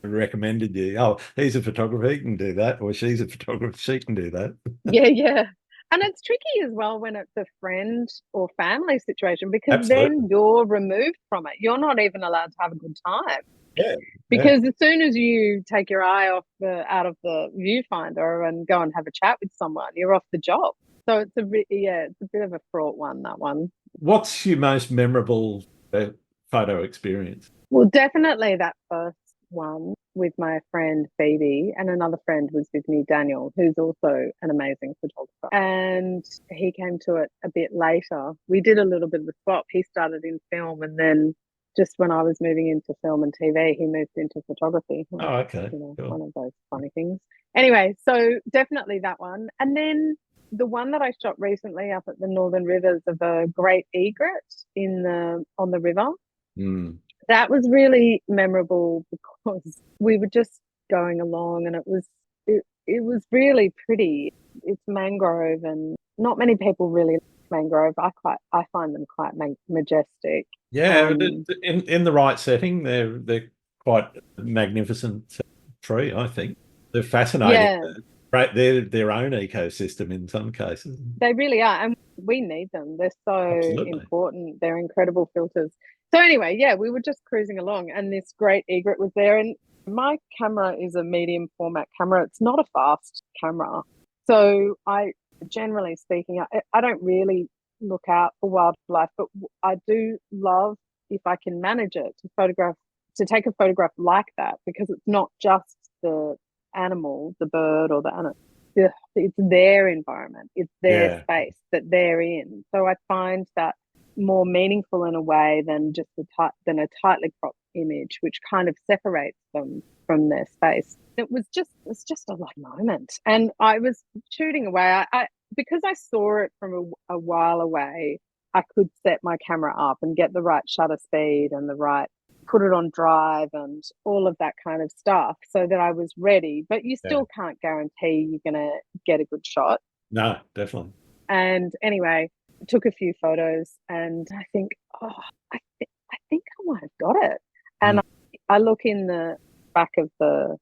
recommended you. Oh, he's a photographer, he can do that, or she's a photographer, she can do that. Yeah. And it's tricky as well when it's a friend or family situation, because then you're removed from it. You're not even allowed to have a good time. Because as soon as you take your eye out of the viewfinder and go and have a chat with someone, you're off the job. So it's a bit of a fraught one, that one. What's your most memorable photo experience? Well, definitely that first one with my friend Phoebe, and another friend was with me, Daniel, who's also an amazing photographer. And he came to it a bit later. We did a little bit of a swap. He started in film and then just when I was moving into film and TV, he moved into photography. Oh, okay. Cool. One of those funny things. Anyway, so definitely that one. And then the one that I shot recently up at the Northern Rivers of a great egret on the river. Mm. That was really memorable because we were just going along, and it was really pretty. It's mangrove, and not many people really like mangrove. I find them quite majestic. Yeah, in the right setting, they're quite magnificent tree. I think they're fascinating. Yeah, Right, they're their own ecosystem in some cases. they really are, and we need them. They're so Absolutely. important. They're incredible filters. So anyway, yeah, we were just cruising along, and this great egret was there. And my camera is a medium format camera. It's not a fast camera, so generally speaking, I don't really look out for wildlife, but I do love, if I can manage it, to take a photograph like that, because it's not just the animal, the bird or the animal. It's their environment, it's their space that they're in. So I find that more meaningful in a way than just a tightly cropped image, which kind of separates them from their space. It's just a lovely moment, and I was shooting away. I because I saw it from a while away, I could set my camera up and get the right shutter speed and put it on drive and all of that kind of stuff, so that I was ready. But you still can't guarantee you're going to get a good shot. No, definitely. And anyway, took a few photos, and I think, I think I might have got it. And I look in the back of the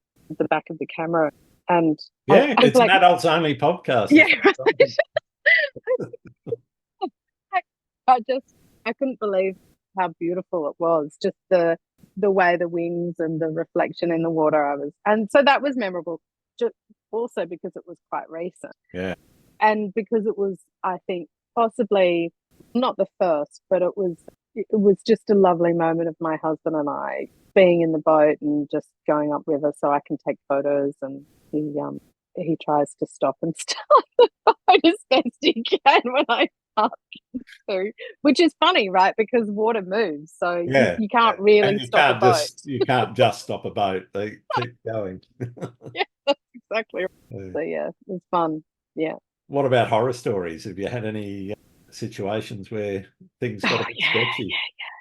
camera, and it's an adults only podcast. Yeah, right. I couldn't believe how beautiful it was. Just the way the wings and the reflection in the water. And so that was memorable. Just also because it was quite recent. Yeah. And because it was, I think, possibly not the first, but it was just a lovely moment of my husband and I being in the boat and just going upriver so I can take photos. And he tries to stop and start the boat as best he can when I pass through, which is funny, right? Because water moves, so you can't really stop a boat. You can't just stop a boat. They keep going. Yeah, that's exactly right. So yeah, it was fun. Yeah. What about horror stories? Have you had any situations where things got a bit sketchy?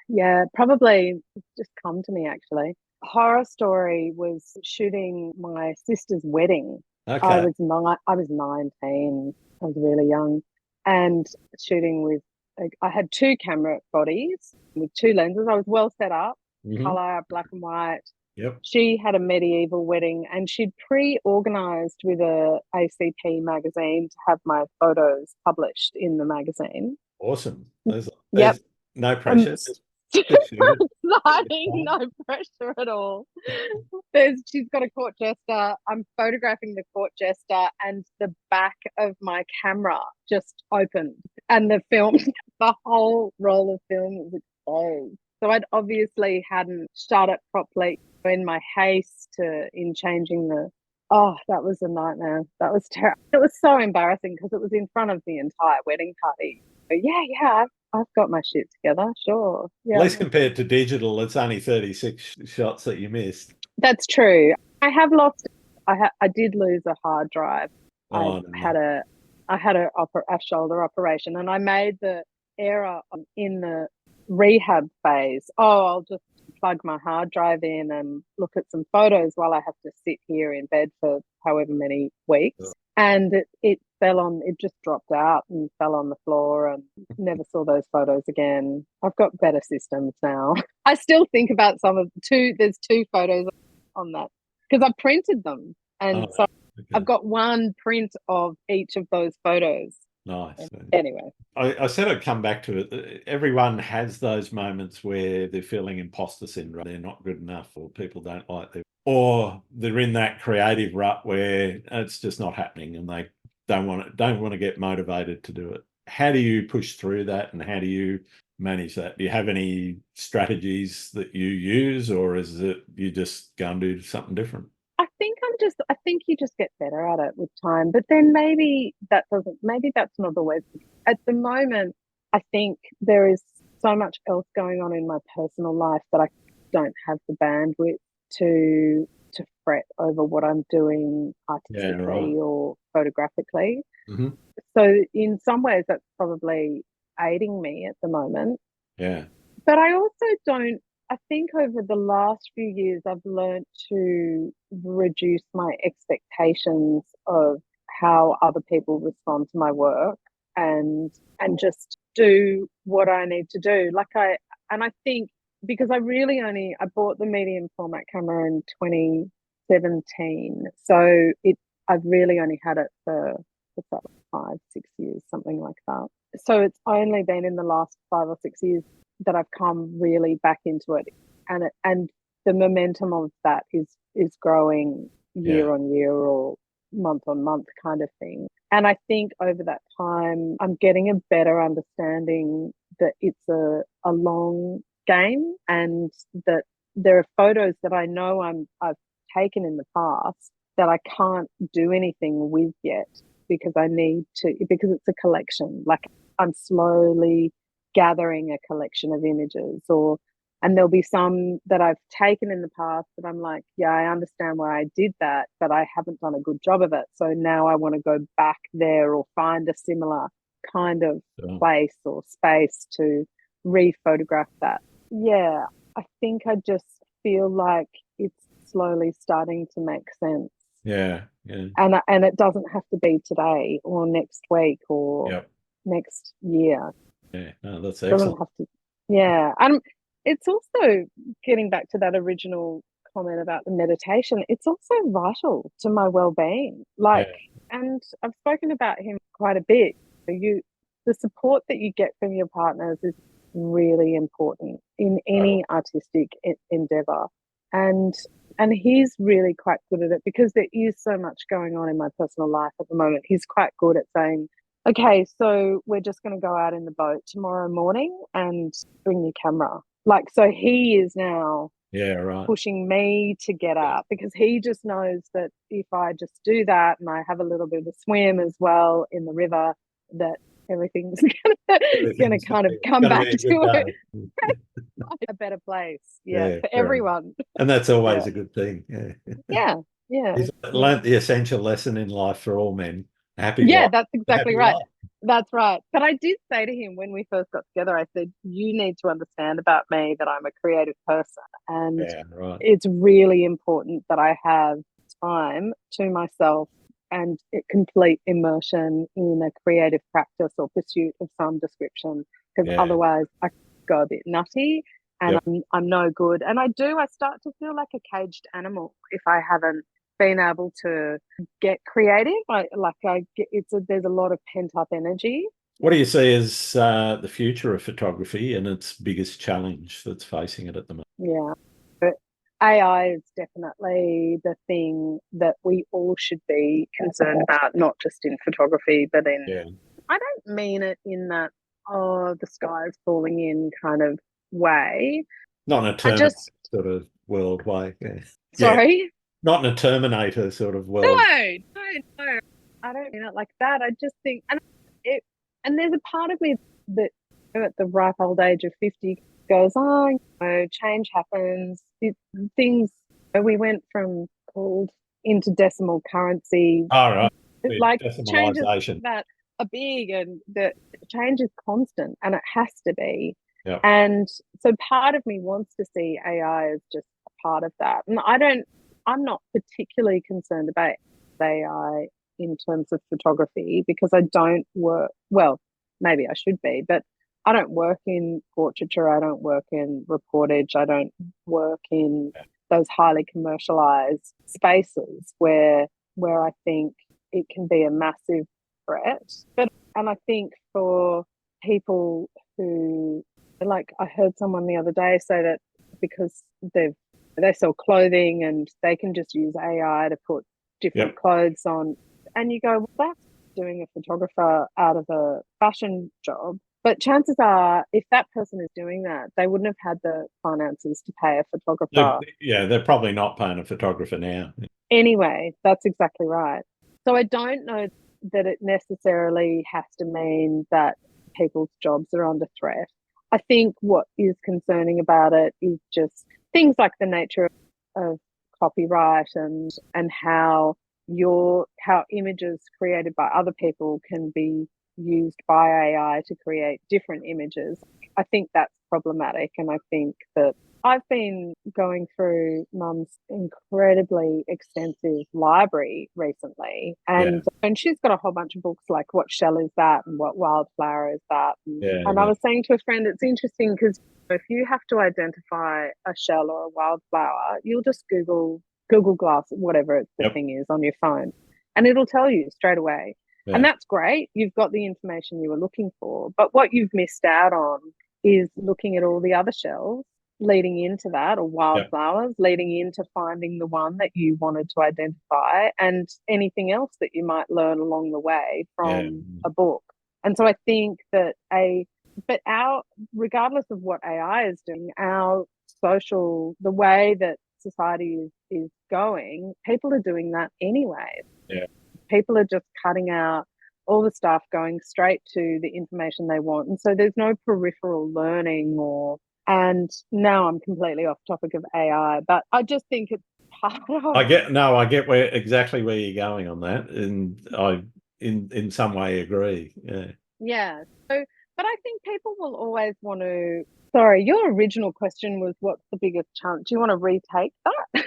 Yeah, probably just come to me actually. A horror story was shooting my sister's wedding. Okay. I was 19. I was really young, and shooting with. I had two camera bodies with two lenses. I was well set up, color, black and white. Yep. She had a medieval wedding, and she'd pre-organized with a ACP magazine to have my photos published in the magazine. Awesome. There's no pressure. Exciting, no pressure at all. She's got a court jester. I'm photographing the court jester, and the back of my camera just opened, and the whole roll of film was exposed. So I'd obviously hadn't shut it properly in my haste in changing that was a nightmare. That was terrible. It was so embarrassing because it was in front of the entire wedding party. But yeah, I've got my shit together, sure. Yeah. At least compared to digital, it's only 36 shots that you missed. That's true. I have lost. I did lose a hard drive. I had a shoulder operation, and I made the error in the rehab phase. I'll just plug my hard drive in and look at some photos while I have to sit here in bed for however many weeks. Oh. And it just dropped out and fell on the floor, and never saw those photos again. I've got better systems now. I still think about there's two photos on that because I printed them. And I've got one print of each of those photos. Nice. Anyway. I said I'd come back to it. Everyone has those moments where they're feeling imposter syndrome. They're not good enough, or people don't like them. Or they're in that creative rut where it's just not happening and they don't want to get motivated to do it. How do you push through that, and how do you manage that? Do you have any strategies that you use, or is it you just go and do something different? I think you just get better at it with time, but then maybe that's not always. At the moment, I think there is so much else going on in my personal life that I don't have the bandwidth to fret over what I'm doing artistically or photographically. Mm-hmm. So in some ways that's probably aiding me at the moment. Yeah. But I also don't, I think over the last few years, I've learned to reduce my expectations of how other people respond to my work and just do what I need to do. I think because I bought the medium format camera in 2017. So I've really only had it for, what's that, 5-6 years, something like that. So it's only been in the last 5 or 6 years that I've come really back into it, and the momentum of that is growing year on year or month on month kind of thing. And I think over that time, I'm getting a better understanding that it's a long game, and that there are photos that I know I've taken in the past that I can't do anything with yet because because it's a collection. Like, I'm slowly gathering a collection of images, and there'll be some that I've taken in the past that I'm like, yeah, I understand why I did that, but I haven't done a good job of it. So now I want to go back there or find a similar kind of place or space to re-photograph that. Yeah, I think I just feel like it's slowly starting to make sense. Yeah. And it doesn't have to be today or next week or next year. Yeah, no, that's excellent. And it's also getting back to that original comment about the meditation. It's also vital to my well-being. And I've spoken about him quite a bit. The support that you get from your partners is really important in any artistic endeavor. And he's really quite good at it because there is so much going on in my personal life at the moment. He's quite good at saying, okay, so we're just going to go out in the boat tomorrow morning and bring your camera. So he is now pushing me to get out because he just knows that if I just do that and I have a little bit of a swim as well in the river, that everything's going to kind of come back to a better place. For everyone. And that's always a good thing. Yeah. He's learnt the essential lesson in life for all men. Happy life. Yeah, that's exactly right. Life. That's right. But I did say to him when we first got together, I said, you need to understand about me that I'm a creative person. And it's really important that I have time to myself and complete immersion in a creative practice or pursuit of some description, because otherwise I go a bit nutty and I'm no good. And I start to feel like a caged animal if I haven't been able to get creative. There's a lot of pent-up energy. What do you see as the future of photography and its biggest challenge that's facing it at the moment? Yeah, but AI is definitely the thing that we all should be concerned about, not just in photography, but in... I don't mean it in that, the sky is falling in kind of way. Not in a Terminator sort of world way. Sorry? Yeah. Not in a Terminator sort of world. No. I don't mean it like that. I just think, and there's a part of me that at the ripe old age of 50 goes, change happens. Things, we went from gold into decimal currency. Decimalisation. That are big, and the change is constant, and it has to be. Yep. And so part of me wants to see AI as just a part of that. And I'm not particularly concerned about AI in terms of photography because I don't work, well, maybe I should be, but I don't work in portraiture, I don't work in reportage, I don't work in those highly commercialized spaces where I think it can be a massive threat. And I think for people who, I heard someone the other day say that because they sell clothing and they can just use AI to put different clothes on. And you go, well, that's doing a photographer out of a fashion job. But chances are, if that person is doing that, they wouldn't have had the finances to pay a photographer. They're probably not paying a photographer now. Anyway, that's exactly right. So I don't know that it necessarily has to mean that people's jobs are under threat. I think what is concerning about it is just things like the nature of copyright and how images created by other people can be used by AI to create different images. I think that's problematic, and I think that I've been going through Mum's incredibly extensive library recently, and she's got a whole bunch of books like What Shell Is That and What Wildflower Is That. And I was saying to a friend, it's interesting because if you have to identify a shell or a wildflower, you'll just Google Glass, whatever the thing is on your phone, and it'll tell you straight away. Yeah. And that's great. You've got the information you were looking for. But what you've missed out on is looking at all the other shells leading into that, or wildflowers leading into finding the one that you wanted to identify, and anything else that you might learn along the way from a book. And so I think that regardless of what AI is doing, the way that society is going, people are doing that anyway. Yeah. People are just cutting out all the stuff, going straight to the information they want. And so there's no peripheral learning and now I'm completely off topic of AI, but I just think it's part of... I get exactly where you're going on that. And I, in some way, agree. Yeah. Yeah. So, but I think people will always want to... Sorry, your original question was, what's the biggest challenge? Do you want to retake that?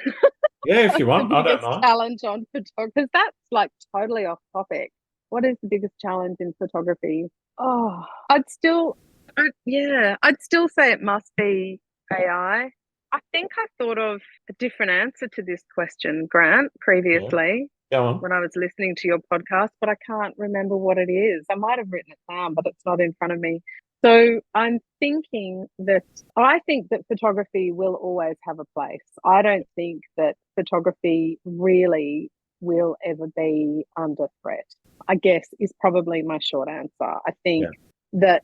Yeah, if you want. I don't mind. Challenge on photography, because that's like totally off topic. What is the biggest challenge in photography? Oh, I'd still say it must be AI. I think I thought of a different answer to this question, Grant, previously. Go on. When I was listening to your podcast, but I can't remember what it is. I might have written it down, but it's not in front of me. So I'm thinking that I think that photography will always have a place. I don't think that photography really will ever be under threat, I guess, is probably my short answer. I think that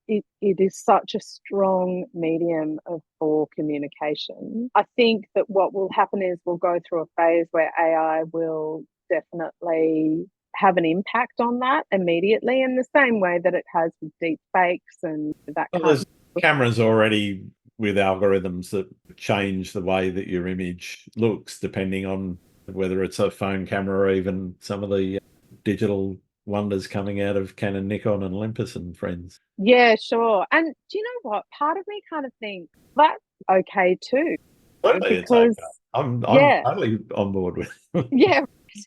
it is such a strong medium for communication. I think that what will happen is we'll go through a phase where AI will definitely have an impact on that immediately, in the same way that it has with deep fakes and that kind of... cameras already with algorithms that change the way that your image looks, depending on whether it's a phone camera or even some of the digital wonders coming out of Canon, Nikon and Olympus and friends. Yeah, sure. And do you know what? Part of me kind of thinks that's okay too. Totally, because I'm totally on board with it. Yeah.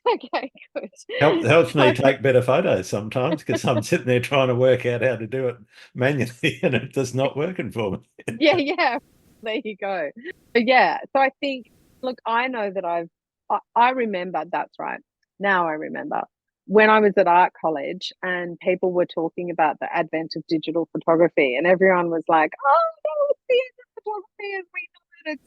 Okay, good. Helps me take better photos sometimes, because I'm sitting there trying to work out how to do it manually and it just not working for me. Yeah. There you go. But yeah, so I think, look, I know that I remember, that's right. Now I remember when I was at art college and people were talking about the advent of digital photography, and everyone was like, oh, no, it's the end of photography as we know it.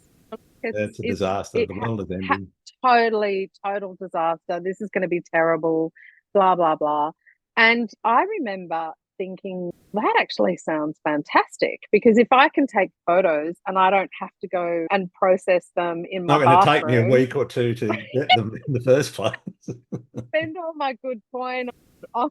It's a disaster. The world is ending. Total disaster. This is going to be terrible, blah, blah, blah. And I remember thinking, that actually sounds fantastic, because if I can take photos and I don't have to go and process them in my bathroom... Not going to take me a week or two to get them in the first place. Spend all my good coin on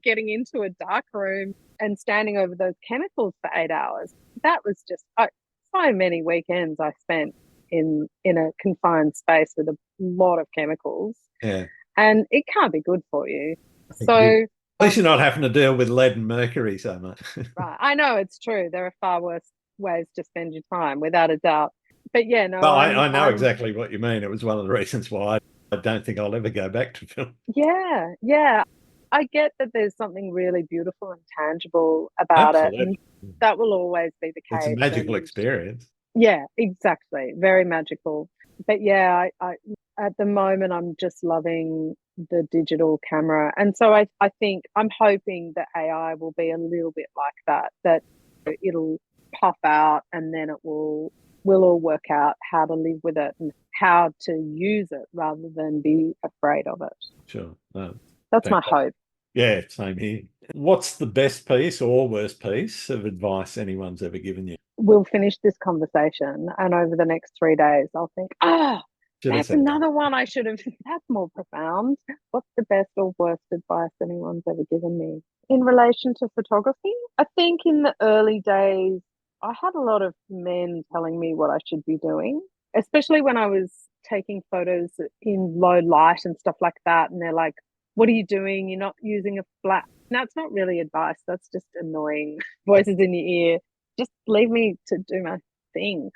getting into a dark room and standing over those chemicals for 8 hours. That was just so many weekends I spent in a confined space with a lot of chemicals. Yeah. And it can't be good for you. So at least you're not having to deal with lead and mercury so much. Right. I know, it's true. There are far worse ways to spend your time, without a doubt. But yeah, no. Well, I know exactly what you mean. It was one of the reasons why I don't think I'll ever go back to film. Yeah. I get that there's something really beautiful and tangible about it. And that will always be the case. It's a magical experience. Yeah, exactly. Very magical. But yeah, I at the moment, I'm just loving the digital camera. And so I think I'm hoping that AI will be a little bit like that it'll puff out and then we'll all work out how to live with it and how to use it rather than be afraid of it. Sure. No, that's my hope. Yeah, same here. What's the best piece or worst piece of advice anyone's ever given you? We'll finish this conversation and over the next 3 days, I'll think, That's another one I should have. That's more profound. What's the best or worst advice anyone's ever given me in relation to photography? I think in the early days, I had a lot of men telling me what I should be doing, especially when I was taking photos in low light and stuff like that. And they're like, what are you doing? You're not using a flat. Now, it's not really advice. That's just annoying voices in your ear. Just leave me to do my thing.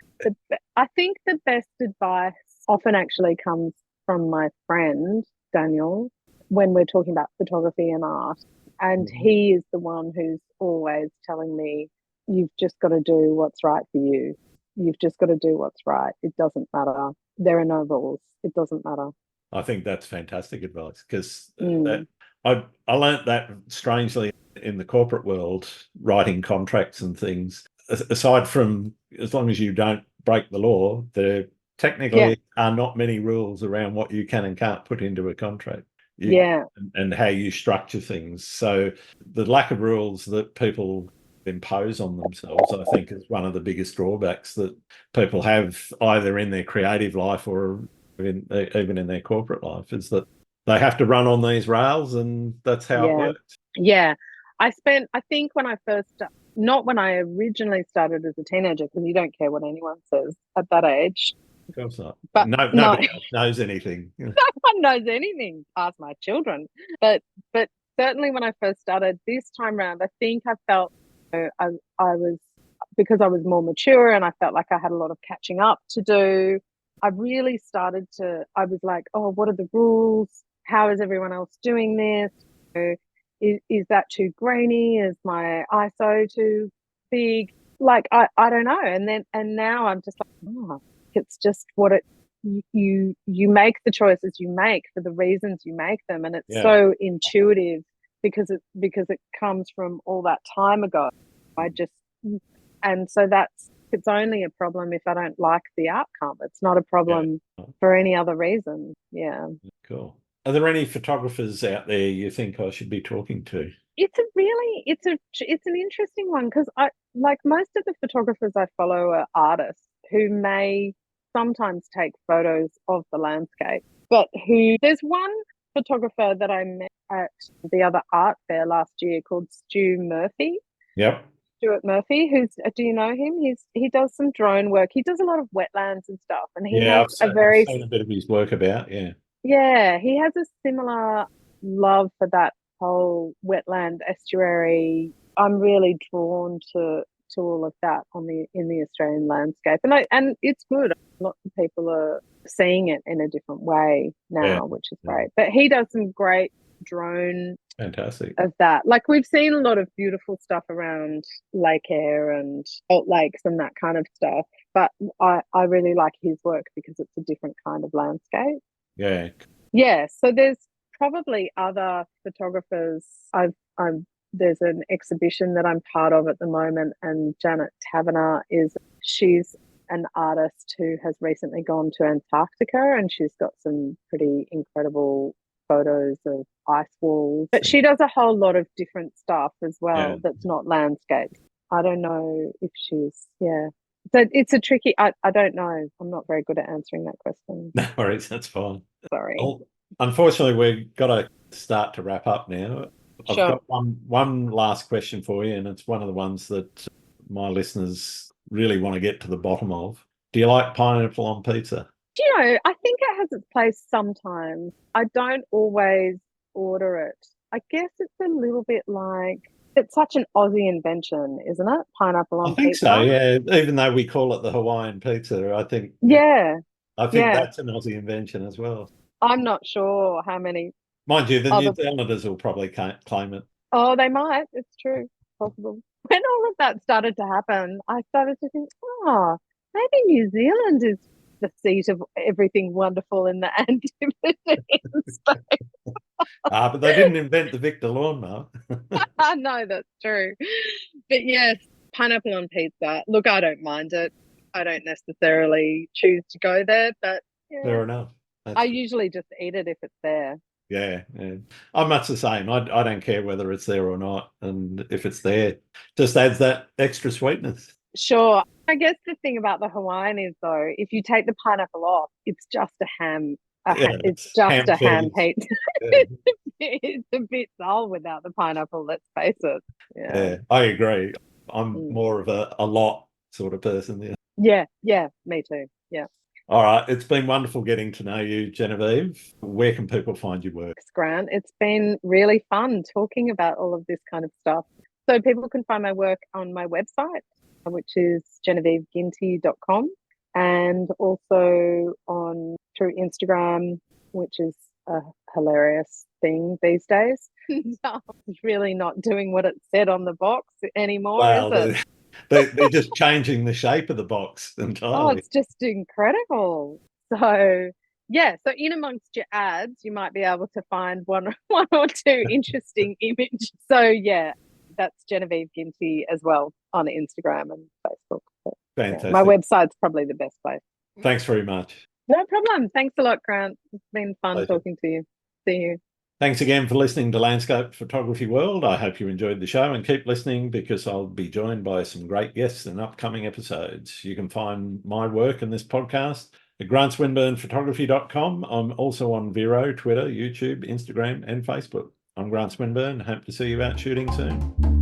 I think the best advice often actually comes from my friend, Daniel, when we're talking about photography and art. And he is the one who's always telling me, you've just got to do what's right for you. You've just got to do what's right. It doesn't matter. There are no rules. It doesn't matter. I think that's fantastic advice, because I learnt that strangely in the corporate world, writing contracts and things. Aside from, as long as you don't break the law, there technically are not many rules around what you can and can't put into a contract. And how you structure things. So the lack of rules that people impose on themselves, I think, is one of the biggest drawbacks that people have, either in their creative life or even in their corporate life, is that they have to run on these rails, and that's how it works. I think when I first, not when I originally started as a teenager, because you don't care what anyone says at that age. Of course not. But nobody else knows anything. No one knows anything past my children. But certainly when I first started this time around, I think I felt I was, because I was more mature and I felt like I had a lot of catching up to do. I really started to, I was like, oh, what are the rules? How is everyone else doing this? Is that too grainy? Is my ISO too big? Like, I don't know. And now I'm just like, oh, it's just what it, you make the choices you make for the reasons you make them. And it's so intuitive because it comes from all that time ago. And so it's only a problem if I don't like the outcome. It's not a problem for any other reason. Yeah. Cool. Are there any photographers out there you think I should be talking to? It's an interesting one, because I, like, most of the photographers I follow are artists who may sometimes take photos of the landscape, but there's one photographer that I met at the other art fair last year called Stuart Murphy, do you know him? He does some drone work. He does a lot of wetlands and stuff, and I've seen a bit of his work about. He has a similar love for that whole wetland estuary. I'm really drawn to all of that in the Australian landscape, and it's good. Lots of people are seeing it in a different way now, which is great. But he does some great drone of that. Like, we've seen a lot of beautiful stuff around Lake Eyre and Salt Lakes and that kind of stuff, but I really like his work because it's a different kind of landscape. So there's probably other photographers. There's an exhibition that I'm part of at the moment, and Janet Taverner she's an artist who has recently gone to Antarctica, and she's got some pretty incredible photos of ice walls. But she does a whole lot of different stuff as well that's not landscapes. I don't know if she's, So it's a tricky, I don't know. I'm not very good at answering that question. No worries, that's fine. Sorry. Well, unfortunately, we've got to start to wrap up now. I've got one last question for you, and it's one of the ones that my listeners really want to get to the bottom of. Do you like pineapple on pizza? Do you know, I think it has its place sometimes. I don't always order it. I guess it's a little bit like, it's such an Aussie invention, isn't it? Pineapple on pizza. I think so, yeah. Even though we call it the Hawaiian pizza, I think that's an Aussie invention as well. I'm not sure how many. Mind you, the New Zealanders will probably claim it. Oh, they might. It's true. Possible. When all of that started to happen, I started to think, maybe New Zealand is the seat of everything wonderful in the Antipodean space. But they didn't invent the Victor lawnmower. No, that's true. But yes, pineapple on pizza. Look, I don't mind it. I don't necessarily choose to go there, but fair enough. I usually just eat it if it's there. Yeah. I'm much the same. I don't care whether it's there or not. And if it's there, just adds that extra sweetness. Sure. I guess the thing about the Hawaiian is, though, if you take the pineapple off, it's just a ham. Yeah, It's it's just ham a ham feeds. pizza. Yeah, It's a bit dull without the pineapple. Let's face it. Yeah. yeah, I agree. I'm Mm. more of a lot sort of person. Yeah. Yeah. Yeah. Me too. Yeah. All right. It's been wonderful getting to know you, Genevieve. Where can people find your work? Thanks, Grant. It's been really fun talking about all of this kind of stuff. So people can find my work on my website, which is genevieveginty.com, and also on through Instagram, which is a hilarious thing these days. It's really not doing what it said on the box anymore, is Wow, it? they're just changing the shape of the box Oh, entirely. it's just incredible. So yeah, so in amongst your ads, you might be able to find one or two interesting images. So yeah, that's Genevieve Ginty as well on Instagram and Facebook. But, yeah, my Fantastic. website's probably the best place. Thanks very much. No problem. Thanks a lot, Grant. It's been fun Pleasure. talking to you. See you. Thanks again for listening to Landscape Photography World. I hope you enjoyed the show, and keep listening because I'll be joined by some great guests in upcoming episodes. You can find my work in this podcast at grantswinburnphotography.com. I'm also on Vero, Twitter, YouTube, Instagram, and Facebook. I'm Grant Swinburne. Hope to see you out shooting soon.